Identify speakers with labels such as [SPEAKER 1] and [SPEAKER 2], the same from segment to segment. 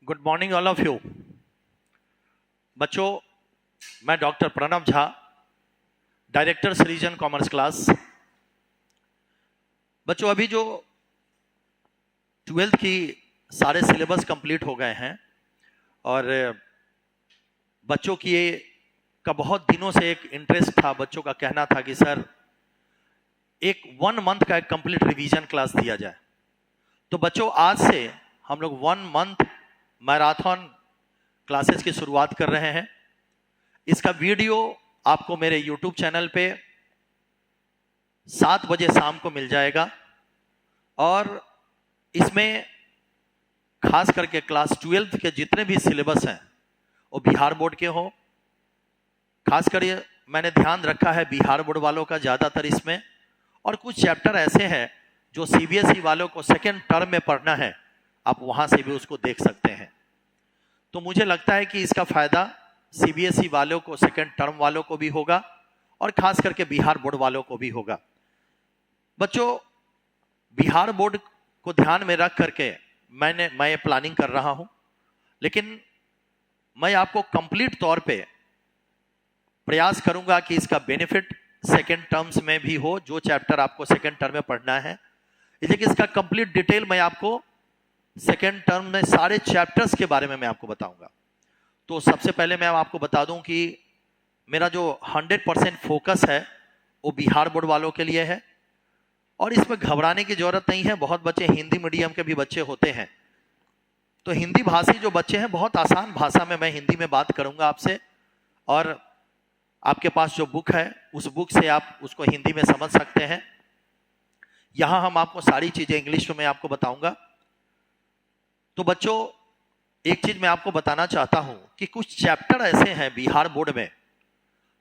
[SPEAKER 1] Good morning all of you. बच्चों, मैं doctor Pranav Jha, director region commerce class. बच्चों, अभी जो 12th की सारे सिलेबस कंप्लीट हो गए हैं और बच्चों की का बहुत दिनों से एक इंटरेस्ट था, बच्चों का कहना था कि सर एक 1 मंथ का एक कंप्लीट रिवीजन क्लास दिया जाए। तो बच्चों, आज से हम लोग 1 मंथ मैराथन क्लासेस की शुरुआत कर रहे हैं। इसका वीडियो आपको मेरे यूट्यूब चैनल पे 7 बजे शाम को मिल जाएगा और इसमें खास करके क्लास 12th के जितने भी सिलेबस हैं वो बिहार बोर्ड के हों। खास कर मैंने ध्यान रखा है बिहार बोर्ड वालों का ज़्यादातर इसमें, और कुछ चैप्टर ऐसे हैं जो सीबीएसई वालों को सेकेंड टर्म में पढ़ना है, आप वहां से भी उसको देख सकते हैं। तो मुझे लगता है कि इसका फायदा सीबीएसई वालों को, सेकेंड टर्म वालों को भी होगा और खास करके बिहार बोर्ड वालों को भी होगा। बच्चों, बिहार बोर्ड को ध्यान में रख करके मैं प्लानिंग कर रहा हूं, लेकिन मैं आपको कंप्लीट तौर पे प्रयास करूंगा कि इसका बेनिफिट सेकेंड टर्म्स में भी हो, जो चैप्टर आपको सेकेंड टर्म में पढ़ना है। इसलिए कि इसका कंप्लीट डिटेल मैं आपको सेकेंड टर्म में सारे चैप्टर्स के बारे में मैं आपको बताऊंगा। तो सबसे पहले मैं आपको बता दूं कि मेरा जो 100% फोकस है वो बिहार बोर्ड वालों के लिए है और इसमें घबराने की जरूरत नहीं है। बहुत बच्चे हिंदी मीडियम के भी बच्चे होते हैं, तो हिंदी भाषी जो बच्चे हैं, बहुत आसान भाषा में मैं हिंदी में बात करूंगा आपसे, और आपके पास जो बुक है उस बुक से आप उसको हिंदी में समझ सकते हैं। यहां हम आपको सारी चीजें इंग्लिश में आपको बताऊंगा। तो बच्चों, एक चीज मैं आपको बताना चाहता हूं कि कुछ चैप्टर ऐसे हैं बिहार बोर्ड में,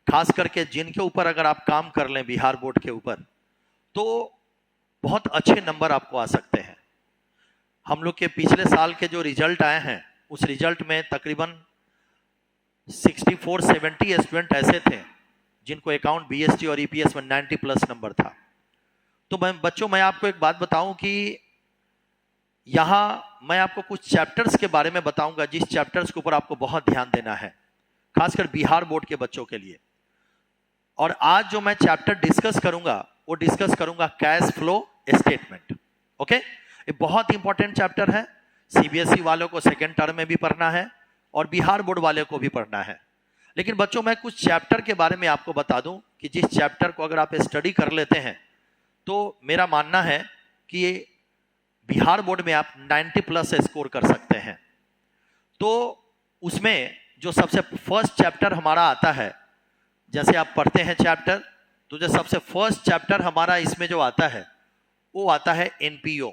[SPEAKER 1] खास करके जिनके ऊपर अगर आप काम कर लें बिहार बोर्ड के ऊपर, तो बहुत अच्छे नंबर आपको आ सकते हैं। हम लोग के पिछले साल के जो रिजल्ट आए हैं, उस रिजल्ट में तकरीबन 64-70 स्टूडेंट ऐसे थे जिनको अकाउंट, बीएसटी और ईपीएस में 90+ नंबर था। तो बच्चों, मैं आपको एक बात बताऊं कि यहां मैं आपको कुछ चैप्टर्स के बारे में बताऊंगा, जिस चैप्टर्स के ऊपर आपको बहुत ध्यान देना है, खासकर बिहार बोर्ड के बच्चों के लिए। और आज जो मैं चैप्टर डिस्कस करूंगा वो डिस्कस करूंगा कैश फ्लो स्टेटमेंट। ओके, ये बहुत इंपॉर्टेंट चैप्टर है। सीबीएसई वालों को सेकेंड टर्म में भी पढ़ना है और बिहार बोर्ड वाले को भी पढ़ना है। लेकिन बच्चों, मैं कुछ चैप्टर के बारे में आपको बता दूं कि जिस चैप्टर को अगर आप स्टडी कर लेते हैं तो मेरा मानना है कि बिहार बोर्ड में आप 90+ स्कोर कर सकते हैं। तो उसमें जो सबसे फर्स्ट चैप्टर हमारा आता है, जैसे आप पढ़ते हैं चैप्टर, तो जो सबसे फर्स्ट चैप्टर हमारा इसमें जो आता है वो आता है एनपीओ,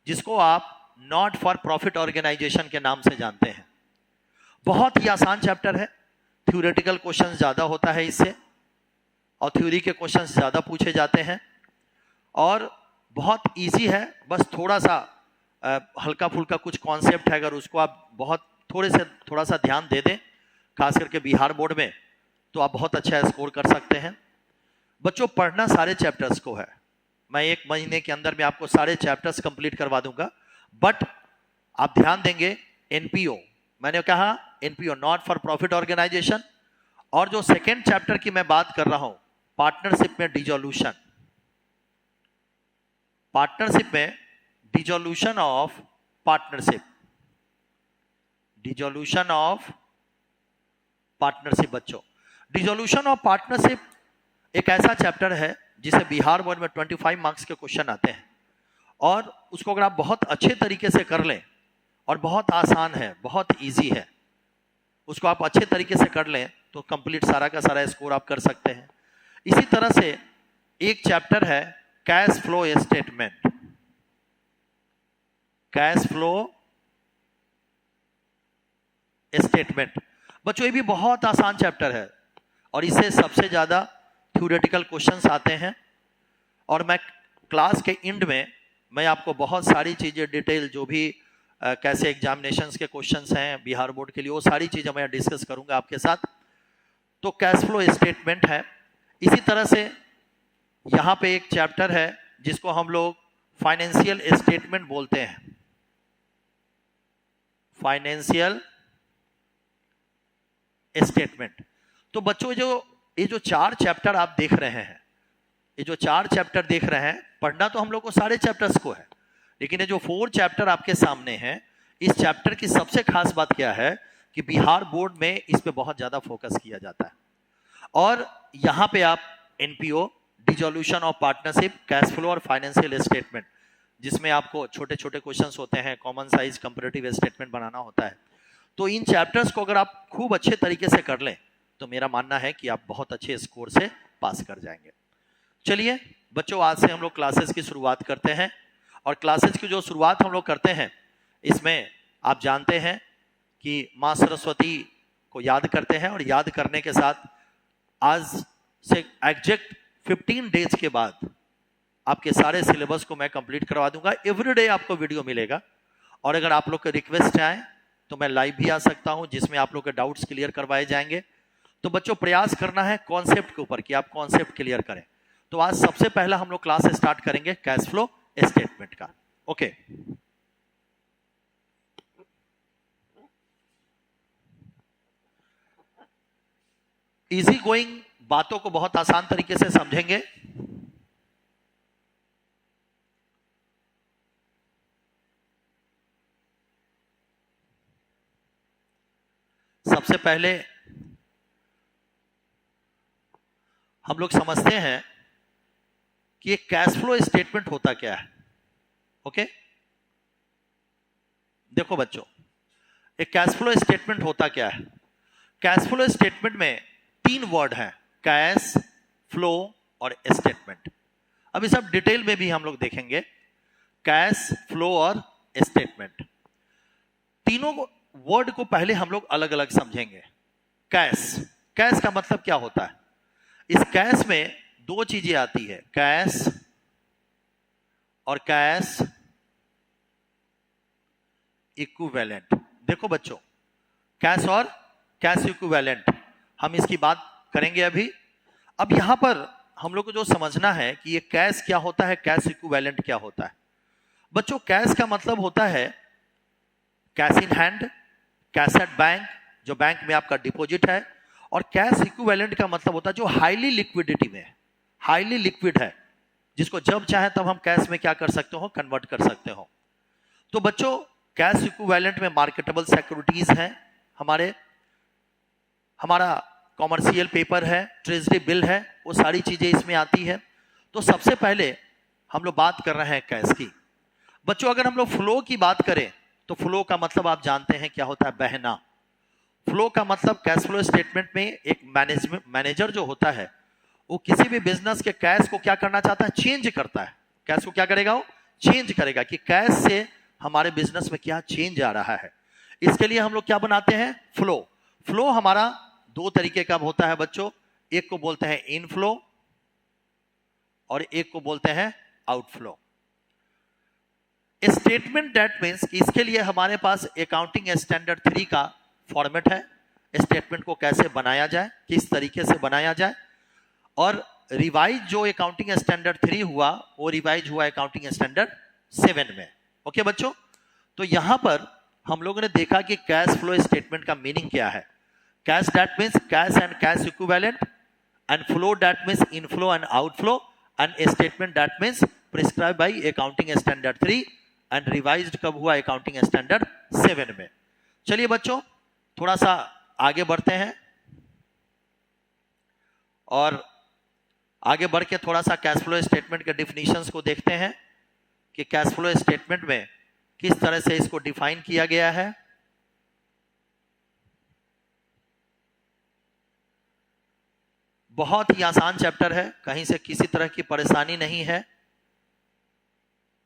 [SPEAKER 1] जिसको आप नॉट फॉर प्रॉफिट ऑर्गेनाइजेशन के नाम से जानते हैं। बहुत ही आसान चैप्टर है, थ्योरेटिकल क्वेश्चन ज्यादा होता है इससे, और थ्योरी के क्वेश्चन ज्यादा पूछे जाते हैं, और बहुत इजी है। बस थोड़ा सा हल्का फुल्का कुछ कॉन्सेप्ट है, अगर उसको आप बहुत थोड़ा सा ध्यान दे दें, खास करके बिहार बोर्ड में, तो आप बहुत अच्छा स्कोर कर सकते हैं। बच्चों, पढ़ना सारे चैप्टर्स को है। मैं 1 महीने के अंदर में आपको सारे चैप्टर्स कंप्लीट करवा दूंगा, बट आप ध्यान देंगे एनपीओ, मैंने कहा NPO not for profit organisation, और जो सेकेंड चैप्टर की मैं बात कर रहा हूं, पार्टनरशिप में डिसोल्यूशन, पार्टनरशिप में dissolution of partnership, dissolution of partnership. बच्चों, डिसोल्यूशन ऑफ पार्टनरशिप एक ऐसा चैप्टर है जिसे बिहार बोर्ड में 25 मार्क्स के क्वेश्चन आते हैं, और उसको अगर आप बहुत अच्छे तरीके से कर लें, और बहुत आसान है, बहुत इजी है, उसको आप अच्छे तरीके से कर लें तो कंप्लीट सारा का सारा स्कोर आप कर सकते हैं। इसी तरह से एक चैप्टर है cash flow statement, cash flow statement. बच्चों, ये भी बहुत आसान चैप्टर है और इससे सबसे ज्यादा थ्योरेटिकल क्वेश्चंस आते हैं, और मैं क्लास के एंड में मैं आपको बहुत सारी चीजें डिटेल, जो भी कैसे एग्जामिनेशंस के क्वेश्चंस हैं बिहार बोर्ड के लिए, वो सारी चीजें मैं डिस्कस करूंगा आपके साथ। तो कैश फ्लो स्टेटमेंट है। इसी तरह से यहां पे एक चैप्टर है जिसको हम लोग फाइनेंशियल स्टेटमेंट बोलते हैं। Financial statement. तो बच्चों ये जो 4 चैप्टर आप देख रहे हैं, ये जो 4 चैप्टर देख रहे हैं, पढ़ना तो हम लोग को सारे चैप्टर्स को है, लेकिन ये जो 4 चैप्टर आपके सामने हैं, इस चैप्टर की सबसे खास बात क्या है कि बिहार बोर्ड में इस पे बहुत ज्यादा फोकस किया जाता है। और यहां पे आप NPO, dissolution of partnership, cash flow और फाइनेंशियल स्टेटमेंट, जिसमें आपको छोटे छोटे क्वेश्चंस होते हैं, कॉमन साइज कंपैरेटिव स्टेटमेंट बनाना होता है। तो इन चैप्टर्स को अगर आप खूब अच्छे तरीके से कर लें तो मेरा मानना है कि आप बहुत अच्छे स्कोर से पास कर जाएंगे। चलिए बच्चों, आज से हम लोग क्लासेस की शुरुआत करते हैं। और क्लासेस की जो शुरुआत हम लोग करते हैं, इसमें आप जानते हैं कि माँ सरस्वती को याद करते हैं, और याद करने के साथ आज से एग्जैक्ट 15 डेज के बाद आपके सारे सिलेबस को मैं कंप्लीट करवा दूंगा। एवरीडे आपको वीडियो मिलेगा, और अगर आप लोग के रिक्वेस्ट आए तो मैं लाइव भी आ सकता हूं, जिसमें आप लोग के डाउट्स क्लियर करवाए जाएंगे। तो बच्चों, प्रयास करना है कॉन्सेप्ट के ऊपर कि आप कॉन्सेप्ट क्लियर करें। तो आज सबसे पहला हम लोग क्लास स्टार्ट करेंगे कैश फ्लो स्टेटमेंट का। ओके, इजी गोइंग बातों को बहुत आसान तरीके से समझेंगे। सबसे पहले हम लोग समझते हैं कि एक कैश फ्लो स्टेटमेंट होता क्या है। ओके, देखो बच्चों, एक कैश फ्लो स्टेटमेंट होता क्या है। कैश फ्लो स्टेटमेंट में 3 वर्ड हैं, कैश फ्लो और स्टेटमेंट। अभी सब डिटेल में भी हम लोग देखेंगे, कैश फ्लो और स्टेटमेंट। तीनों वर्ड को पहले हम लोग अलग अलग समझेंगे। कैश, कैश का मतलब क्या होता है। इस कैश में 2 चीजें आती है, कैश और कैश इक्विवेलेंट। देखो बच्चों, कैश और कैश इक्विवेलेंट, हम इसकी बात करेंगे अभी। अब यहां पर हम लोग को जो समझना है कि ये कैश क्या होता है, कैश इक्विवेलेंट क्या होता है। बच्चों, कैश का मतलब होता है cash in hand, cash at bank, जो बैंक में आपका डिपॉजिट है। और कैश इक्विवेलेंट का मतलब होता है जो हाईली लिक्विडिटी में है, हाईली लिक्विड है, जिसको जब चाहे तब हम कैश में क्या कर सकते हो, कन्वर्ट कर सकते हो। तो बच्चों, कैश इक्विवेलेंट में मार्केटेबल सिक्योरिटीज हैं, हमारा कॉमर्शियल पेपर है, ट्रेजरी बिल है, वो सारी चीजें इसमें आती है। तो सबसे पहले हम लोग बात कर रहे हैं कैश की। बच्चों, अगर हम लोग फ्लो की बात करें तो फ्लो का मतलब आप जानते हैं क्या होता है, बहना। फ्लो का मतलब कैश फ्लो स्टेटमेंट में एक मैनेजर जो होता है, वो किसी भी बिजनेस के कैश को क्या करना चाहता है, चेंज करता है। कैश को क्या करेगा, वो चेंज करेगा कि कैश से हमारे बिजनेस में क्या चेंज आ रहा है। इसके लिए हम लोग क्या बनाते हैं, फ्लो। फ्लो हमारा 2 तरीके का होता है बच्चों, एक को बोलते हैं इनफ्लो और एक को बोलते हैं आउटफ्लो। स्टेटमेंट दैट मीन्स इसके लिए हमारे पास अकाउंटिंग स्टैंडर्ड 3 का फॉर्मेट है, स्टेटमेंट को कैसे बनाया जाए, किस तरीके से बनाया जाए। और रिवाइज जो अकाउंटिंग स्टैंडर्ड 3 हुआ, वो रिवाइज हुआ अकाउंटिंग स्टैंडर्ड 7 में। ओके बच्चों, तो यहां पर हम लोगों ने देखा कि कैश फ्लो स्टेटमेंट का मीनिंग क्या है। Cash that means cash and cash equivalent, and flow that means inflow and outflow, and statement that means prescribe by accounting standard 3 and revised कब हुआ, अकाउंटिंग स्टैंडर्ड 7 में। चलिए बच्चों, थोड़ा सा आगे बढ़ते हैं और आगे बढ़ के थोड़ा सा कैश फ्लो स्टेटमेंट के डिफिनीशंस को देखते हैं कि कैश फ्लो स्टेटमेंट में किस तरह से इसको डिफाइन किया गया है। बहुत ही आसान चैप्टर है, कहीं से किसी तरह की परेशानी नहीं है,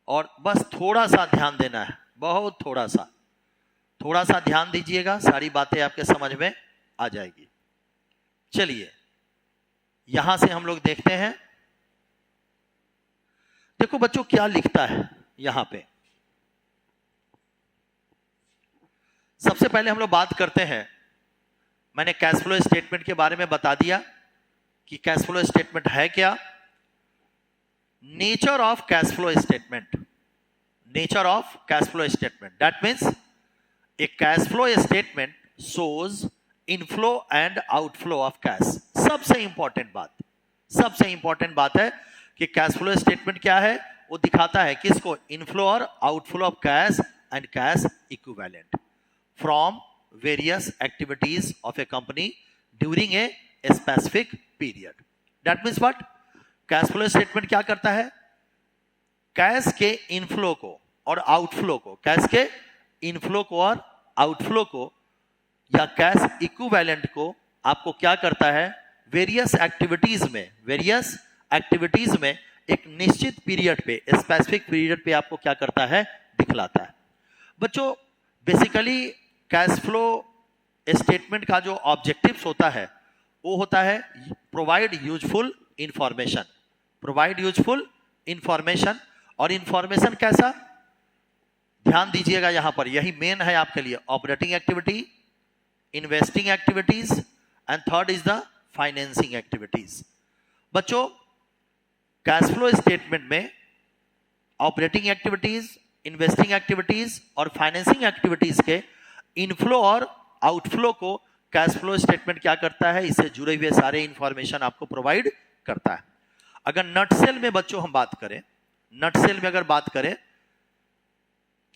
[SPEAKER 1] और बस थोड़ा सा ध्यान देना है, बहुत थोड़ा सा ध्यान दीजिएगा, सारी बातें आपके समझ में आ जाएगी। चलिए यहां से हम लोग देखते हैं। देखो बच्चों, क्या लिखता है यहां पे। सबसे पहले हम लोग बात करते हैं, मैंने कैश फ्लो स्टेटमेंट के बारे में बता दिया कि कैश फ्लो स्टेटमेंट है क्या। Nature of cash flow statement, nature of cash flow statement that means A cash flow statement shows inflow and outflow of cash. सबसे इंपॉर्टेंट बात है कि कैश फ्लो स्टेटमेंट क्या है, वो दिखाता है किसको, इनफ्लो और outflow of cash and cash equivalent from various activities of A company during a specific period. That means what, cash flow statement क्या करता है, कैश के इनफ्लो को और आउटफ्लो को, कैश के इनफ्लो को और आउटफ्लो को या कैश इक्विवेलेंट को आपको क्या करता है, वेरियस एक्टिविटीज में एक निश्चित पीरियड पे, स्पेसिफिक पीरियड पे आपको क्या करता है, दिखलाता है। बच्चों बेसिकली कैश फ्लो स्टेटमेंट का जो ऑब्जेक्टिव्स होता है वो होता है प्रोवाइड यूजफुल इंफॉर्मेशन। और इंफॉर्मेशन कैसा, ध्यान दीजिएगा यहां पर, यही मेन है आपके लिए, operating activity, investing activities and third is the financing activities. बच्चों कैश फ्लो स्टेटमेंट में ऑपरेटिंग एक्टिविटीज, इन्वेस्टिंग एक्टिविटीज और फाइनेंसिंग एक्टिविटीज के इनफ्लो और आउटफ्लो को कैश फ्लो स्टेटमेंट क्या करता है, इससे जुड़े हुए सारे इंफॉर्मेशन आपको प्रोवाइड करता है। अगर नटसेल में बच्चों हम बात करें, नटसेल में अगर बात करें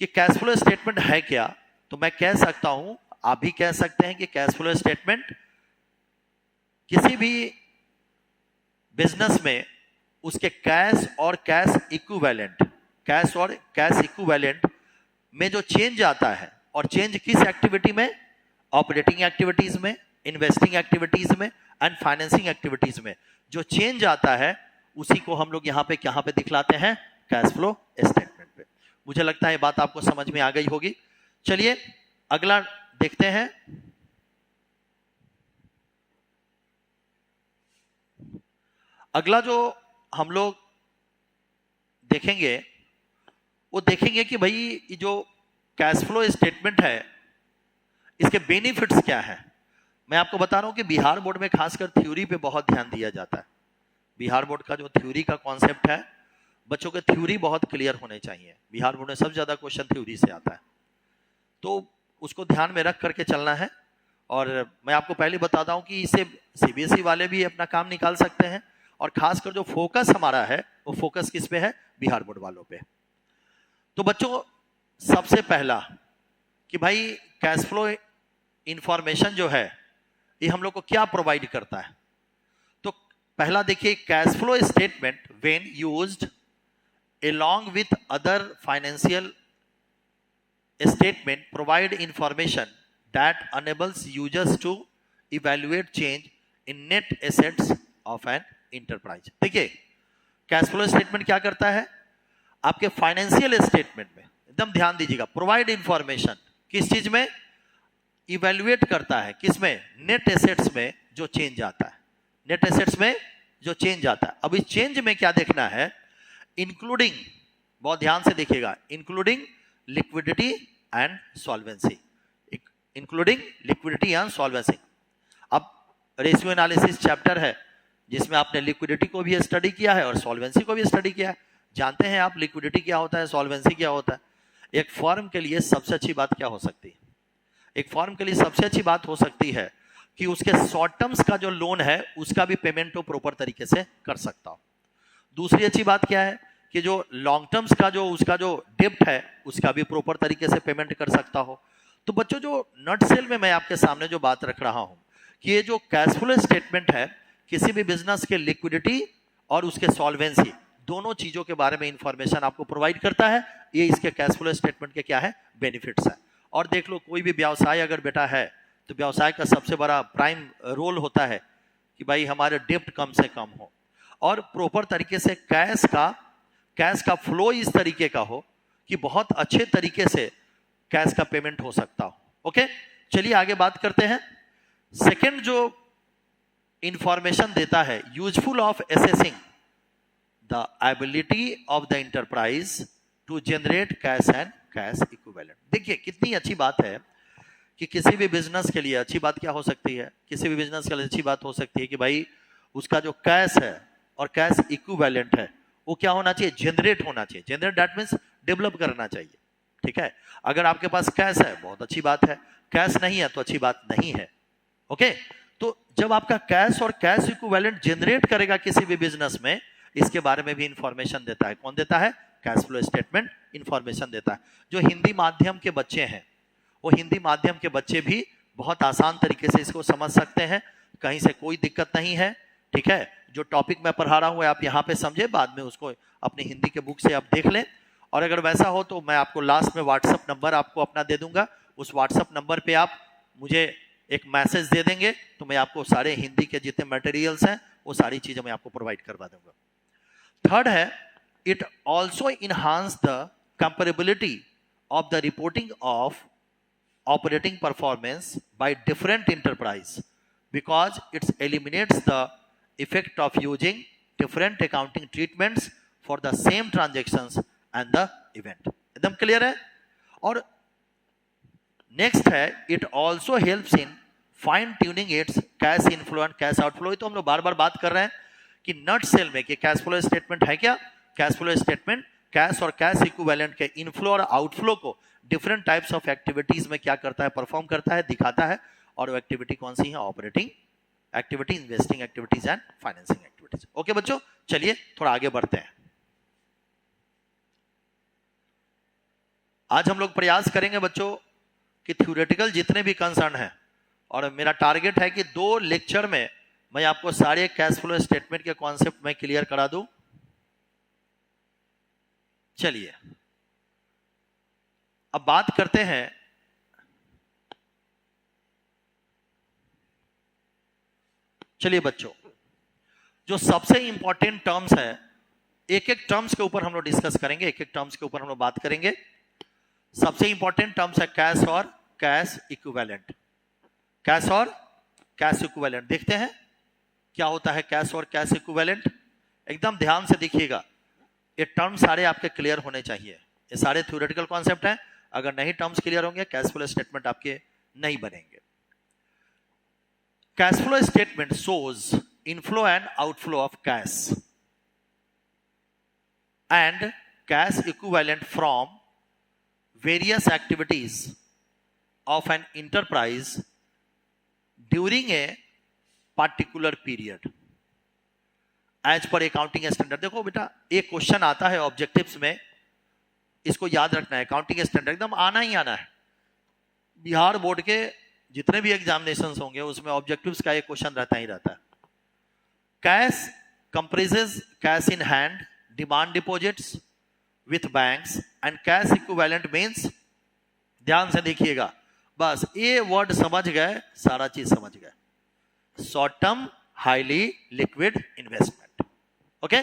[SPEAKER 1] कि कैश फ्लो स्टेटमेंट है क्या, तो मैं कह सकता हूं, आप भी कह सकते हैं कि कैश फ्लो स्टेटमेंट किसी भी बिजनेस में उसके कैश और कैश इक्विवेलेंट में जो चेंज आता है, और चेंज किस एक्टिविटी में, ऑपरेटिंग एक्टिविटीज में, इन्वेस्टिंग एक्टिविटीज में एंड फाइनेंसिंग एक्टिविटीज में जो चेंज आता है, उसी को हम लोग यहां पे दिखलाते हैं, कैश फ्लो स्टेटमेंट पे। मुझे लगता है ये बात आपको समझ में आ गई होगी। चलिए अगला देखते हैं। अगला जो हम लोग देखेंगे वो देखेंगे कि भाई ये जो कैश फ्लो स्टेटमेंट है इसके बेनिफिट्स क्या है। मैं आपको बता रहा हूं कि बिहार बोर्ड में खासकर थ्योरी पे बहुत ध्यान दिया जाता है। बिहार बोर्ड का जो थ्योरी का कॉन्सेप्ट है, बच्चों के थ्योरी बहुत क्लियर होने चाहिए। बिहार बोर्ड में सबसे ज्यादा क्वेश्चन थ्योरी से आता है, तो उसको ध्यान में रख करके चलना है। और मैं आपको पहले बताता हूं कि इसे सीबीएसई वाले भी अपना काम निकाल सकते हैं, और खासकर जो फोकस हमारा है वो फोकस किस पे है, बिहार बोर्ड वालों पे। तो बच्चों सबसे पहला कि भाई कैश फ्लो इंफॉर्मेशन जो है ये हम लोग को क्या प्रोवाइड करता है। तो पहला देखिए, cash flow statement when used along with other financial statement provide information that enables users to evaluate change in net assets of an enterprise। देखिए कैश फ्लो स्टेटमेंट क्या करता है, आपके फाइनेंशियल स्टेटमेंट में, एकदम ध्यान दीजिएगा, प्रोवाइड इंफॉर्मेशन किस चीज में, इवेल्युएट करता है किसमें, नेट एसेट्स में जो चेंज आता है, नेट एसेट्स में जो चेंज आता है। अब इस चेंज में क्या देखना है, इंक्लूडिंग, बहुत ध्यान से देखिएगा, including liquidity and solvency, including liquidity and solvency. अब रेशियो एनालिसिस चैप्टर है जिसमें आपने लिक्विडिटी को भी स्टडी किया है और सॉल्वेंसी को भी स्टडी किया है। जानते हैं आप लिक्विडिटी क्या होता है, सॉल्वेंसी क्या होता है। एक फर्म के लिए सबसे अच्छी बात क्या हो सकती है, एक फर्म के लिए सबसे अच्छी बात हो सकती है कि उसके शॉर्ट टर्म्स का जो लोन है उसका भी पेमेंट वो प्रॉपर तरीके से कर सकता हो। दूसरी अच्छी बात क्या है कि जो लॉन्ग टर्म्स का जो उसका जो डेब्ट है उसका भी प्रॉपर तरीके से पेमेंट कर सकता हो। तो बच्चों जो नट सेल में मैं आपके सामने जो बात रख रहा हूं कि ये जो कैश फ्लो स्टेटमेंट है किसी भी बिजनेस के लिक्विडिटी और उसके सॉल्वेंसी दोनों चीजों के बारे में इंफॉर्मेशन आपको प्रोवाइड करता है। ये इसके कैश फ्लो स्टेटमेंट के क्या है, बेनिफिट्स है। और देख लो कोई भी व्यवसाय अगर बेटा है तो व्यवसाय का सबसे बड़ा प्राइम रोल होता है कि भाई हमारे डेब्ट कम से कम हो और प्रॉपर तरीके से कैश का फ्लो इस तरीके का हो कि बहुत अच्छे तरीके से कैश का पेमेंट हो सकता हो। ओके, चलिए आगे बात करते हैं। सेकंड जो इंफॉर्मेशन देता है, useful of assessing the ability of the enterprise to generate cash and cash equivalent. देखिए कितनी अच्छी बात है कि किसी भी बिजनेस के लिए अच्छी बात क्या हो सकती है, किसी भी बिजनेस के लिए अच्छी बात हो सकती है कि भाई उसका जो कैश है और कैश इक्विवेलेंट है वो क्या होना चाहिए, जनरेट होना चाहिए। जनरेट दैट मीन्स डेवलप करना चाहिए, ठीक है। अगर आपके पास कैश है बहुत अच्छी बात है, कैश नहीं है तो अच्छी बात नहीं है। ओके, तो जब आपका कैश और कैश इक्विवेलेंट जनरेट करेगा किसी भी बिजनेस में, इसके बारे में भी इंफॉर्मेशन देता है। कौन देता है? कैश फ्लो स्टेटमेंट इंफॉर्मेशन देता है। जो हिंदी माध्यम के बच्चे हैं, वो हिंदी माध्यम के बच्चे भी बहुत आसान तरीके से इसको समझ सकते हैं, कहीं से कोई दिक्कत नहीं है, ठीक है। जो टॉपिक मैं पढ़ा रहा हूं आप यहाँ पे समझे, बाद में उसको अपनी हिंदी के बुक से आप देख लें। और अगर वैसा हो तो मैं आपको लास्ट में व्हाट्सएप नंबर आपको अपना दे दूंगा, उस व्हाट्सएप नंबर पे आप मुझे एक मैसेज दे देंगे तो मैं आपको सारे हिंदी के जितने मटेरियल्स हैं वो सारी चीजें मैं आपको प्रोवाइड करवा दूंगा। थर्ड है, it also enhance the comparability of the reporting of operating performance by different enterprise because it eliminates the effect of using different accounting treatments for the same transactions and the event। एकदम clear है। और next है, it also helps in fine tuning it's cash inflow and cash outflow. ये तो हम लोग बार बार बात कर रहे हैं कि नट सेल में कि कैश फ्लो स्टेटमेंट है क्या? कैश फ्लो स्टेटमेंट कैश और कैश इक्विवेलेंट के इनफ्लो और आउटफ्लो को डिफरेंट टाइप्स ऑफ एक्टिविटीज में क्या करता है? परफॉर्म करता है, दिखाता है। और वो एक्टिविटी कौन सी है? Operating activity, investing activities and financing activities. Okay बच्चों, चलिए थोड़ा आगे बढ़ते हैं। आज हम लोग प्रयास करेंगे बच्चों कि थ्योरेटिकल जितने भी कंसर्न हैं, और मेरा टारगेट है कि 2 लेक्चर में मैं आपको सारे कैश फ्लो स्टेटमेंट के कॉन्सेप्ट में क्लियर करा दूं। चलिए अब बात करते हैं चलिए बच्चों, जो सबसे इंपॉर्टेंट टर्म्स है, एक एक टर्म्स के ऊपर हम लोग डिस्कस करेंगे, एक एक टर्म्स के ऊपर हम लोग बात करेंगे। सबसे इंपॉर्टेंट टर्म्स है कैश और कैश इक्विवेलेंट। कैश और कैश इक्विवेलेंट देखते हैं क्या होता है कैश और कैश इक्विवेलेंट। एकदम ध्यान से देखिएगा, ये टर्म सारे आपके क्लियर होने चाहिए। ये सारे थ्योरेटिकल कॉन्सेप्ट हैं, अगर नहीं टर्म्स क्लियर होंगे कैश फ्लो स्टेटमेंट आपके नहीं बनेंगे। Cash flow statement shows inflow and outflow of cash and cash equivalent from various activities of an enterprise during a particular period as per accounting standard. देखो बेटा, एक question आता है objectives में, इसको याद रखना है, अकाउंटिंग स्टैंडर्ड एकदम आना ही आना है। बिहार बोर्ड के जितने भी एग्जामिनेशंस होंगे उसमें ऑब्जेक्टिव्स का एक क्वेश्चन रहता ही रहता है। Cash comprises cash in hand, demand deposits with banks and cash equivalent means, ध्यान से देखिएगा, बस ये वर्ड समझ गए सारा चीज समझ गए, short term highly liquid investment, okay,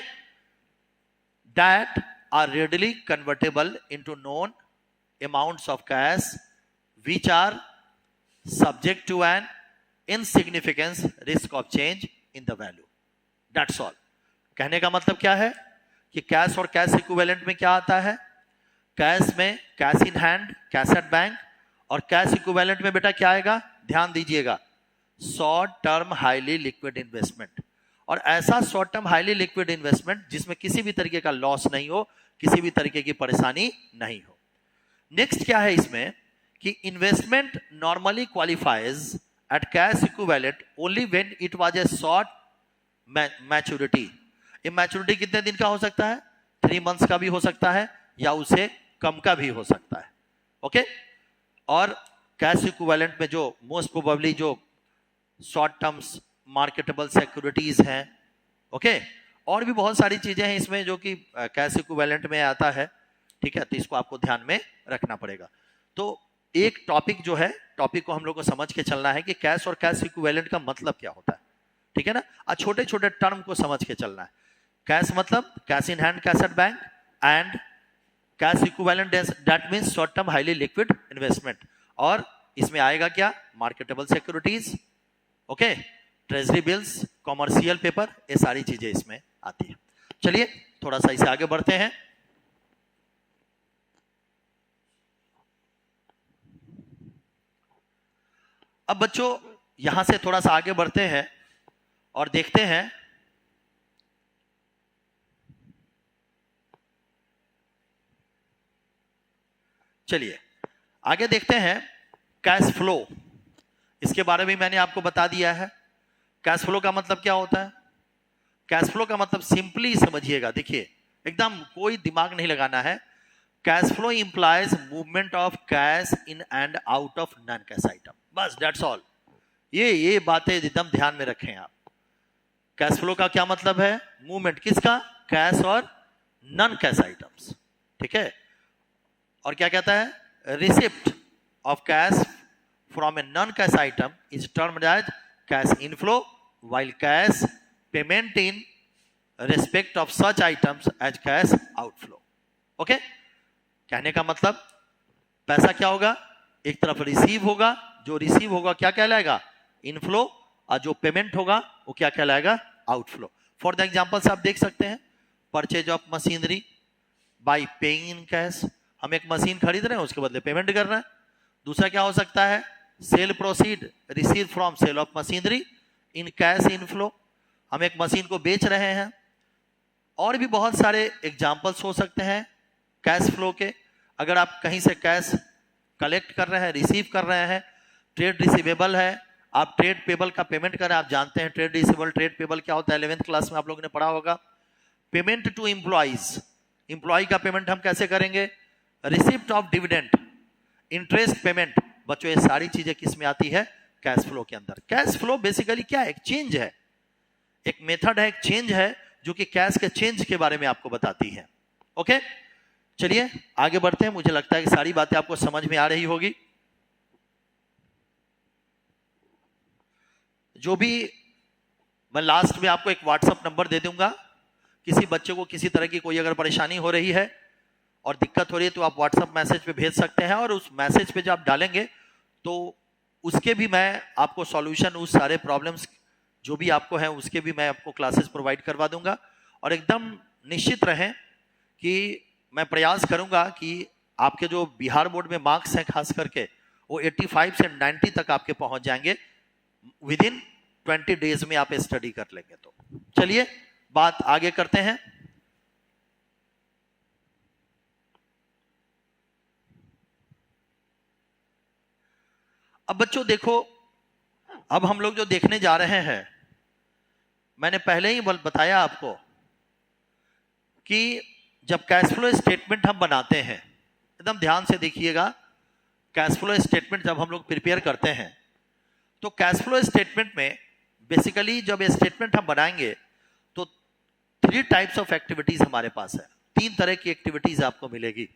[SPEAKER 1] that are readily convertible into known amounts of cash which are subject to an insignificant risk of change in the value. That's all. कहने का मतलब क्या है कि कैश और कैश इक्विवेलेंट में क्या आता है? कैश में cash in hand, cash at bank, और कैश इक्विवेलेंट में बेटा क्या आएगा? ध्यान दीजिएगा, short term highly liquid investment. और ऐसा short term highly liquid investment जिसमें किसी भी तरीके का लॉस नहीं हो, किसी भी तरीके की परेशानी नहीं हो। नेक्स्ट क्या है इसमें कि investment normally qualifies at cash equivalent only when it was a short maturity. ये मैच्योरिटी कितने दिन का हो सकता है? 3 मंथ्स का भी हो सकता है या उससे कम का भी हो सकता है। ओके, और कैश इक्विवेलेंट में जो मोस्ट प्रोबेबली जो शॉर्ट टर्म्स मार्केटेबल सिक्योरिटीज हैं, ओके, और भी बहुत सारी चीजें हैं इसमें जो कि कैश इक्विवेलेंट में आता है, ठीक है, तो इसको आपको ध्यान में रखना पड़ेगा। तो एक टॉपिक जो है, टॉपिक को हम लोग को समझ के चलना है कि कैश और कैश इक्विवेलेंट का मतलब क्या होता है, ठीक है ना। छोटे छोटे टर्म को समझ के चलना है। कैश मतलब cash in hand, cash at bank, and cash equivalent that means short term highly liquid investment. और इसमें आएगा क्या? Marketable securities, okay, treasury bills, commercial paper, ये सारी चीजें इसमें आती है। चलिए थोड़ा सा इसे आगे बढ़ते हैं। अब बच्चों यहां से थोड़ा सा आगे बढ़ते हैं और देखते हैं चलिए आगे देखते हैं कैश फ्लो। इसके बारे में मैंने आपको बता दिया है। कैश फ्लो का मतलब क्या होता है? कैश फ्लो का मतलब सिंपली समझिएगा, देखिए एकदम कोई दिमाग नहीं लगाना है। Cash flow implies movement of cash in and out of non cash item, बस दैट्स ऑल। ये बातें एकदम ध्यान में रखें आप। कैश फ्लो का क्या मतलब है? मूवमेंट किसका? कैश और नॉन कैश आइटम्स, ठीक है। और क्या कहता है? Receipt of cash from a non cash item is termed as cash inflow, while cash payment in respect of such items as cash outflow. Okay, कहने का मतलब पैसा क्या होगा? एक तरफ रिसीव होगा, जो रिसीव होगा क्या कहलाएगा? इनफ्लो, और जो पेमेंट होगा वो क्या कहलाएगा? आउटफ्लो। फॉर द एग्जांपल्स आप देख सकते हैं, purchase of machinery bye paying in cash, हम एक मशीन खरीद रहे हैं उसके बदले पेमेंट कर रहे हैं। दूसरा क्या हो सकता है? Sale proceed receive from sale of machinery in cash inflow, हम एक मशीन को बेच रहे हैं। और भी बहुत सारे एग्जांपल्स हो सकते हैं कैश फ्लो के। अगर आप कहीं से कैश कलेक्ट कर रहे हैं, रिसीव कर रहे हैं, ट्रेड रिसीवेबल है, आप ट्रेड पेबल का पेमेंट करें। आप जानते हैं ट्रेड रिसीवेबल ट्रेड पेबल क्या होता है, 11th क्लास में आप लोगों ने पढ़ा होगा। पेमेंट टू एम्प्लॉइज, एम्प्लॉय का पेमेंट हम कैसे करेंगे? Receipt of dividend, interest payment. बच्चों ये सारी चीजें किस में आती है? कैश फ्लो के अंदर। कैश फ्लो बेसिकली क्या है? एक चेंज है, एक मेथड है, एक चेंज है जो कि कैश के चेंज के बारे में आपको बताती है। ओके, चलिए आगे बढ़ते हैं। मुझे लगता है कि सारी बातें आपको समझ में आ रही होगी। जो भी मैं लास्ट में आपको एक व्हाट्सएप नंबर दे दूंगा, किसी बच्चे को किसी तरह की कोई अगर परेशानी हो रही है और दिक्कत हो रही है तो आप व्हाट्सएप मैसेज पे भेज सकते हैं, और उस मैसेज पे जब आप डालेंगे तो उसके भी मैं आपको सॉल्यूशन, उस सारे प्रॉब्लम्स जो भी आपको है उसके भी मैं आपको क्लासेस प्रोवाइड करवा दूंगा। और एकदम निश्चित रहें कि मैं प्रयास करूंगा कि आपके जो बिहार बोर्ड में मार्क्स हैं खास करके वो 85 से 90 तक आपके पहुंच जाएंगे। विद इन 20 डेज में आप स्टडी कर लेंगे। तो चलिए बात आगे करते हैं। अब बच्चों देखो, अब हम लोग जो देखने जा रहे हैं, मैंने पहले ही बताया आपको कि जब कैश फ्लो स्टेटमेंट हम बनाते हैं, एकदम ध्यान से देखिएगा, कैश फ्लो स्टेटमेंट जब हम लोग प्रिपेयर करते हैं तो कैश फ्लो स्टेटमेंट में बेसिकली जब स्टेटमेंट हम बनाएंगे तो 3 टाइप्स ऑफ एक्टिविटीज हमारे पास है। 3 तरह की एक्टिविटीज आपको मिलेगी।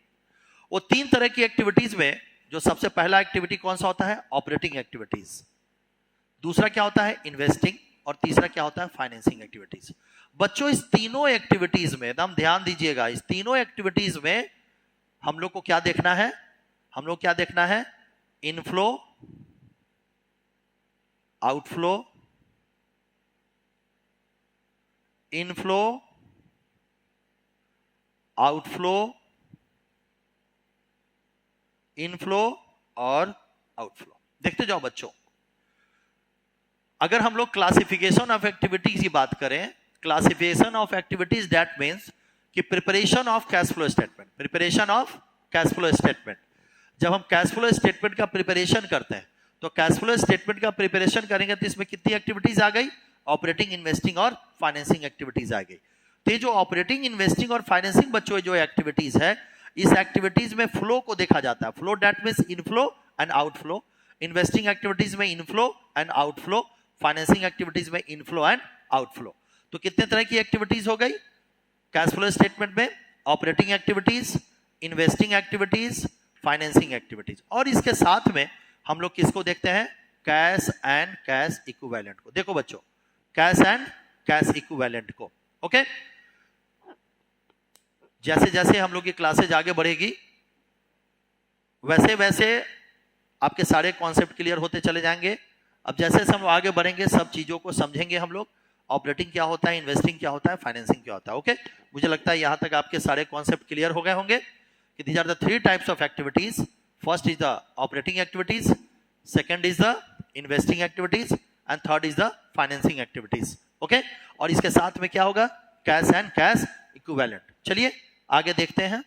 [SPEAKER 1] वो 3 तरह की एक्टिविटीज में जो सबसे पहला एक्टिविटी कौन सा होता है? Operating activities. दूसरा क्या होता है? इन्वेस्टिंग। और तीसरा क्या होता है? Financing activities. बच्चों इस तीनों एक्टिविटीज में एकदम ध्यान दीजिएगा, इस तीनों एक्टिविटीज में हम लोग को क्या देखना है? हम लोग क्या देखना है? Inflow, outflow, inflow, outflow, inflow और आउटफ्लो। देखते जाओ बच्चों, अगर हम लोग क्लासिफिकेशन ऑफ एक्टिविटीज की बात करें, classification of activities that means कि preparation of cash flow statement, preparation of cash flow statement. जब हम कैश फ्लो स्टेटमेंट का प्रिपरेशन करते हैं तो कैश फ्लो स्टेटमेंट का प्रिपरेशन करेंगे तो इसमें कितनी एक्टिविटीज आ गई? ऑपरेटिंग, इन्वेस्टिंग और फाइनेंसिंग एक्टिविटीज आ गई। तो ये जो ऑपरेटिंग, इन्वेस्टिंग और फाइनेंसिंग बच्चों जो एक्टिविटीज है, इस एक्टिविटीज में फ्लो को देखा जाता है। Flow that means inflow and outflow. Investing activities में inflow and outflow, financing activities में इनफ्लो एंड आउटफ्लो। तो कितने तरह की एक्टिविटीज हो गई कैश फ्लो स्टेटमेंट में? Operating activities, investing activities, financing activities. और इसके साथ में हम लोग किसको देखते हैं? कैश एंड कैश इक्विवेलेंट को। देखो बच्चों, कैश एंड कैश इक्विवेलेंट को। ओके, जैसे जैसे हम लोग की क्लासेज आगे बढ़ेगी वैसे वैसे आपके सारे कॉन्सेप्ट क्लियर होते चले जाएंगे। अब जैसे जैसे हम आगे बढ़ेंगे सब चीजों को समझेंगे हम लोग। ऑपरेटिंग क्या होता है, इन्वेस्टिंग क्या होता है, फाइनेंसिंग क्या होता है। ओके, मुझे लगता है यहां तक आपके सारे कॉन्सेप्ट क्लियर हो गए होंगे कि these are the 3 types of activities. First is the operating activities, second is the investing activities and third is the financing activities. Okay, और इसके साथ में क्या होगा? Cash and cash equivalent. चलिए आगे देखते हैं।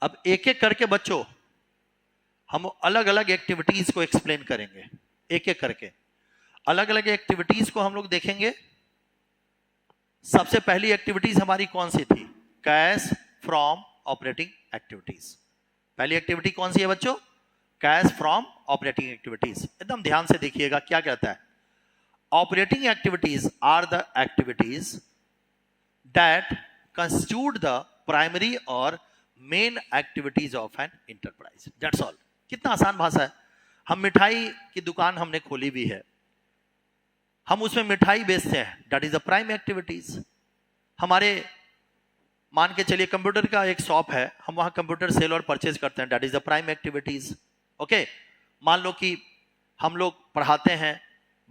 [SPEAKER 1] अब एक एक करके बच्चों हम अलग अलग एक्टिविटीज को एक्सप्लेन करेंगे, एक एक करके अलग अलग एक्टिविटीज को हम लोग देखेंगे। सबसे पहली एक्टिविटीज हमारी कौन सी थी? Cash from operating activities. पहली एक्टिविटी कौन सी है बच्चों? Cash from operating activities. एकदम ध्यान से देखिएगा क्या कहता है। Operating activities are the activities that constitute the primary और main activities of an enterprise. That's all. कितना आसान भाषा है। हम मिठाई की दुकान हमने खोली हुई है, हम उसमें मिठाई बेचते हैं, that is the prime activities. हमारे मान के चलिए कंप्यूटर का एक शॉप है, हम वहां कंप्यूटर सेल और परचेज करते हैं, that is the prime activities. Okay, मान लो कि हम लोग पढ़ाते हैं,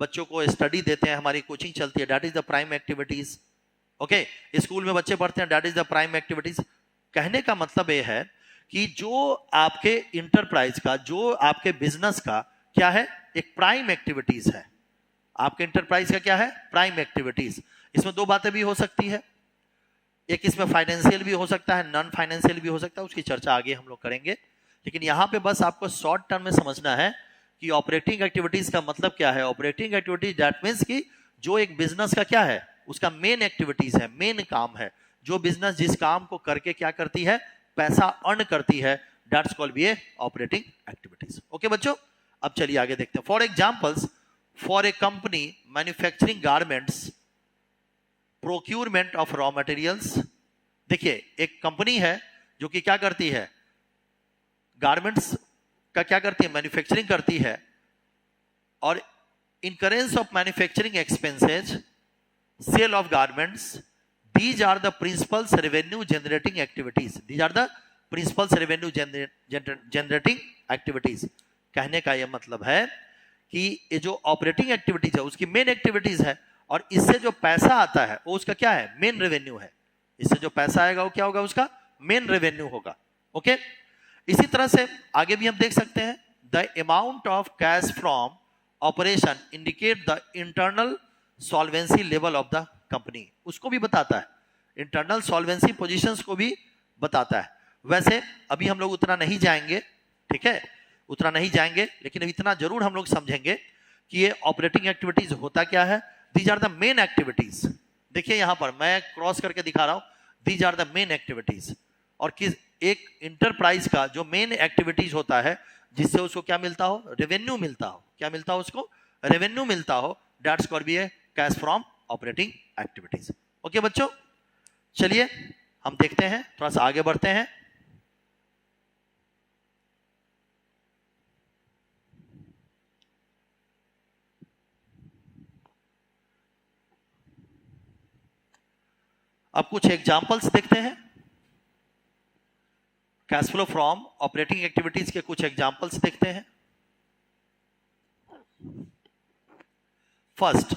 [SPEAKER 1] बच्चों को स्टडी देते हैं, हमारी कोचिंग चलती है, that is the prime activities. Okay, school में बच्चे पढ़ते हैं, that is the prime activities. कहने का मतलब यह है कि जो आपके इंटरप्राइज का, जो आपके बिजनेस का क्या है, एक प्राइम एक्टिविटीज है। आपके इंटरप्राइज का क्या है? Prime activities. इसमें दो बातें भी हो सकती है, एक इसमें फाइनेंशियल भी हो सकता है, नॉन फाइनेंशियल भी हो सकता है, उसकी चर्चा आगे हम लोग करेंगे। लेकिन यहां पे बस आपको शॉर्ट टर्म में समझना है कि ऑपरेटिंग एक्टिविटीज का मतलब क्या है। ऑपरेटिंग एक्टिविटीज दैट मींस कि जो एक बिजनेस का क्या है, उसका मेन एक्टिविटीज है, मेन काम है। जो बिजनेस जिस काम को करके क्या करती है, पैसा अर्न करती है, that's called be a operating activities. Okay बच्चों, अब चलिए आगे देखते हैं। For examples, for a company manufacturing garments, procurement of raw materials. देखिए एक कंपनी है जो कि क्या करती है, गारमेंट्स का क्या करती है, मैन्युफैक्चरिंग करती है, और incurrence of manufacturing expenses, sale of garments, these are the principal revenue generating activities. These are the principal revenue generating activities. कहने का यह मतलब है कि ये जो ऑपरेटिंग एक्टिविटीज है उसकी मेन एक्टिविटीज है, और इससे जो पैसा आता है वो उसका क्या है, मेन रेवेन्यू है। इससे जो पैसा आएगा वो क्या होगा, उसका मेन रेवेन्यू होगा। ओके, इसी तरह से आगे भी हम देख सकते हैं, the amount of cash from operation indicate the internal solvency level of the company. उसको भी बताता है, इंटरनल सॉल्वेंसी पोजीशंस को भी बताता है। वैसे अभी हम लोग उतना नहीं जाएंगे, ठीक है, उतना नहीं जाएंगे, लेकिन इतना जरूर हम लोग समझेंगे कि ये ऑपरेटिंग एक्टिविटीज होता क्या है। These are the main activities. देखिए यहां पर मैं क्रॉस करके दिखा रहा हूं, these are the main activities. और किस एक इंटरप्राइज का जो मेन एक्टिविटीज होता है, जिससे उसको क्या मिलता हो, रेवेन्यू मिलता हो। क्या मिलता हो उसको, रेवेन्यू मिलता हो, that's called be a cash from operating activities. Okay बच्चों, चलिए हम देखते हैं, थोड़ा सा आगे बढ़ते हैं। अब कुछ एग्जांपल्स देखते हैं, cash flow from operating activities के कुछ एग्जांपल्स देखते हैं। First,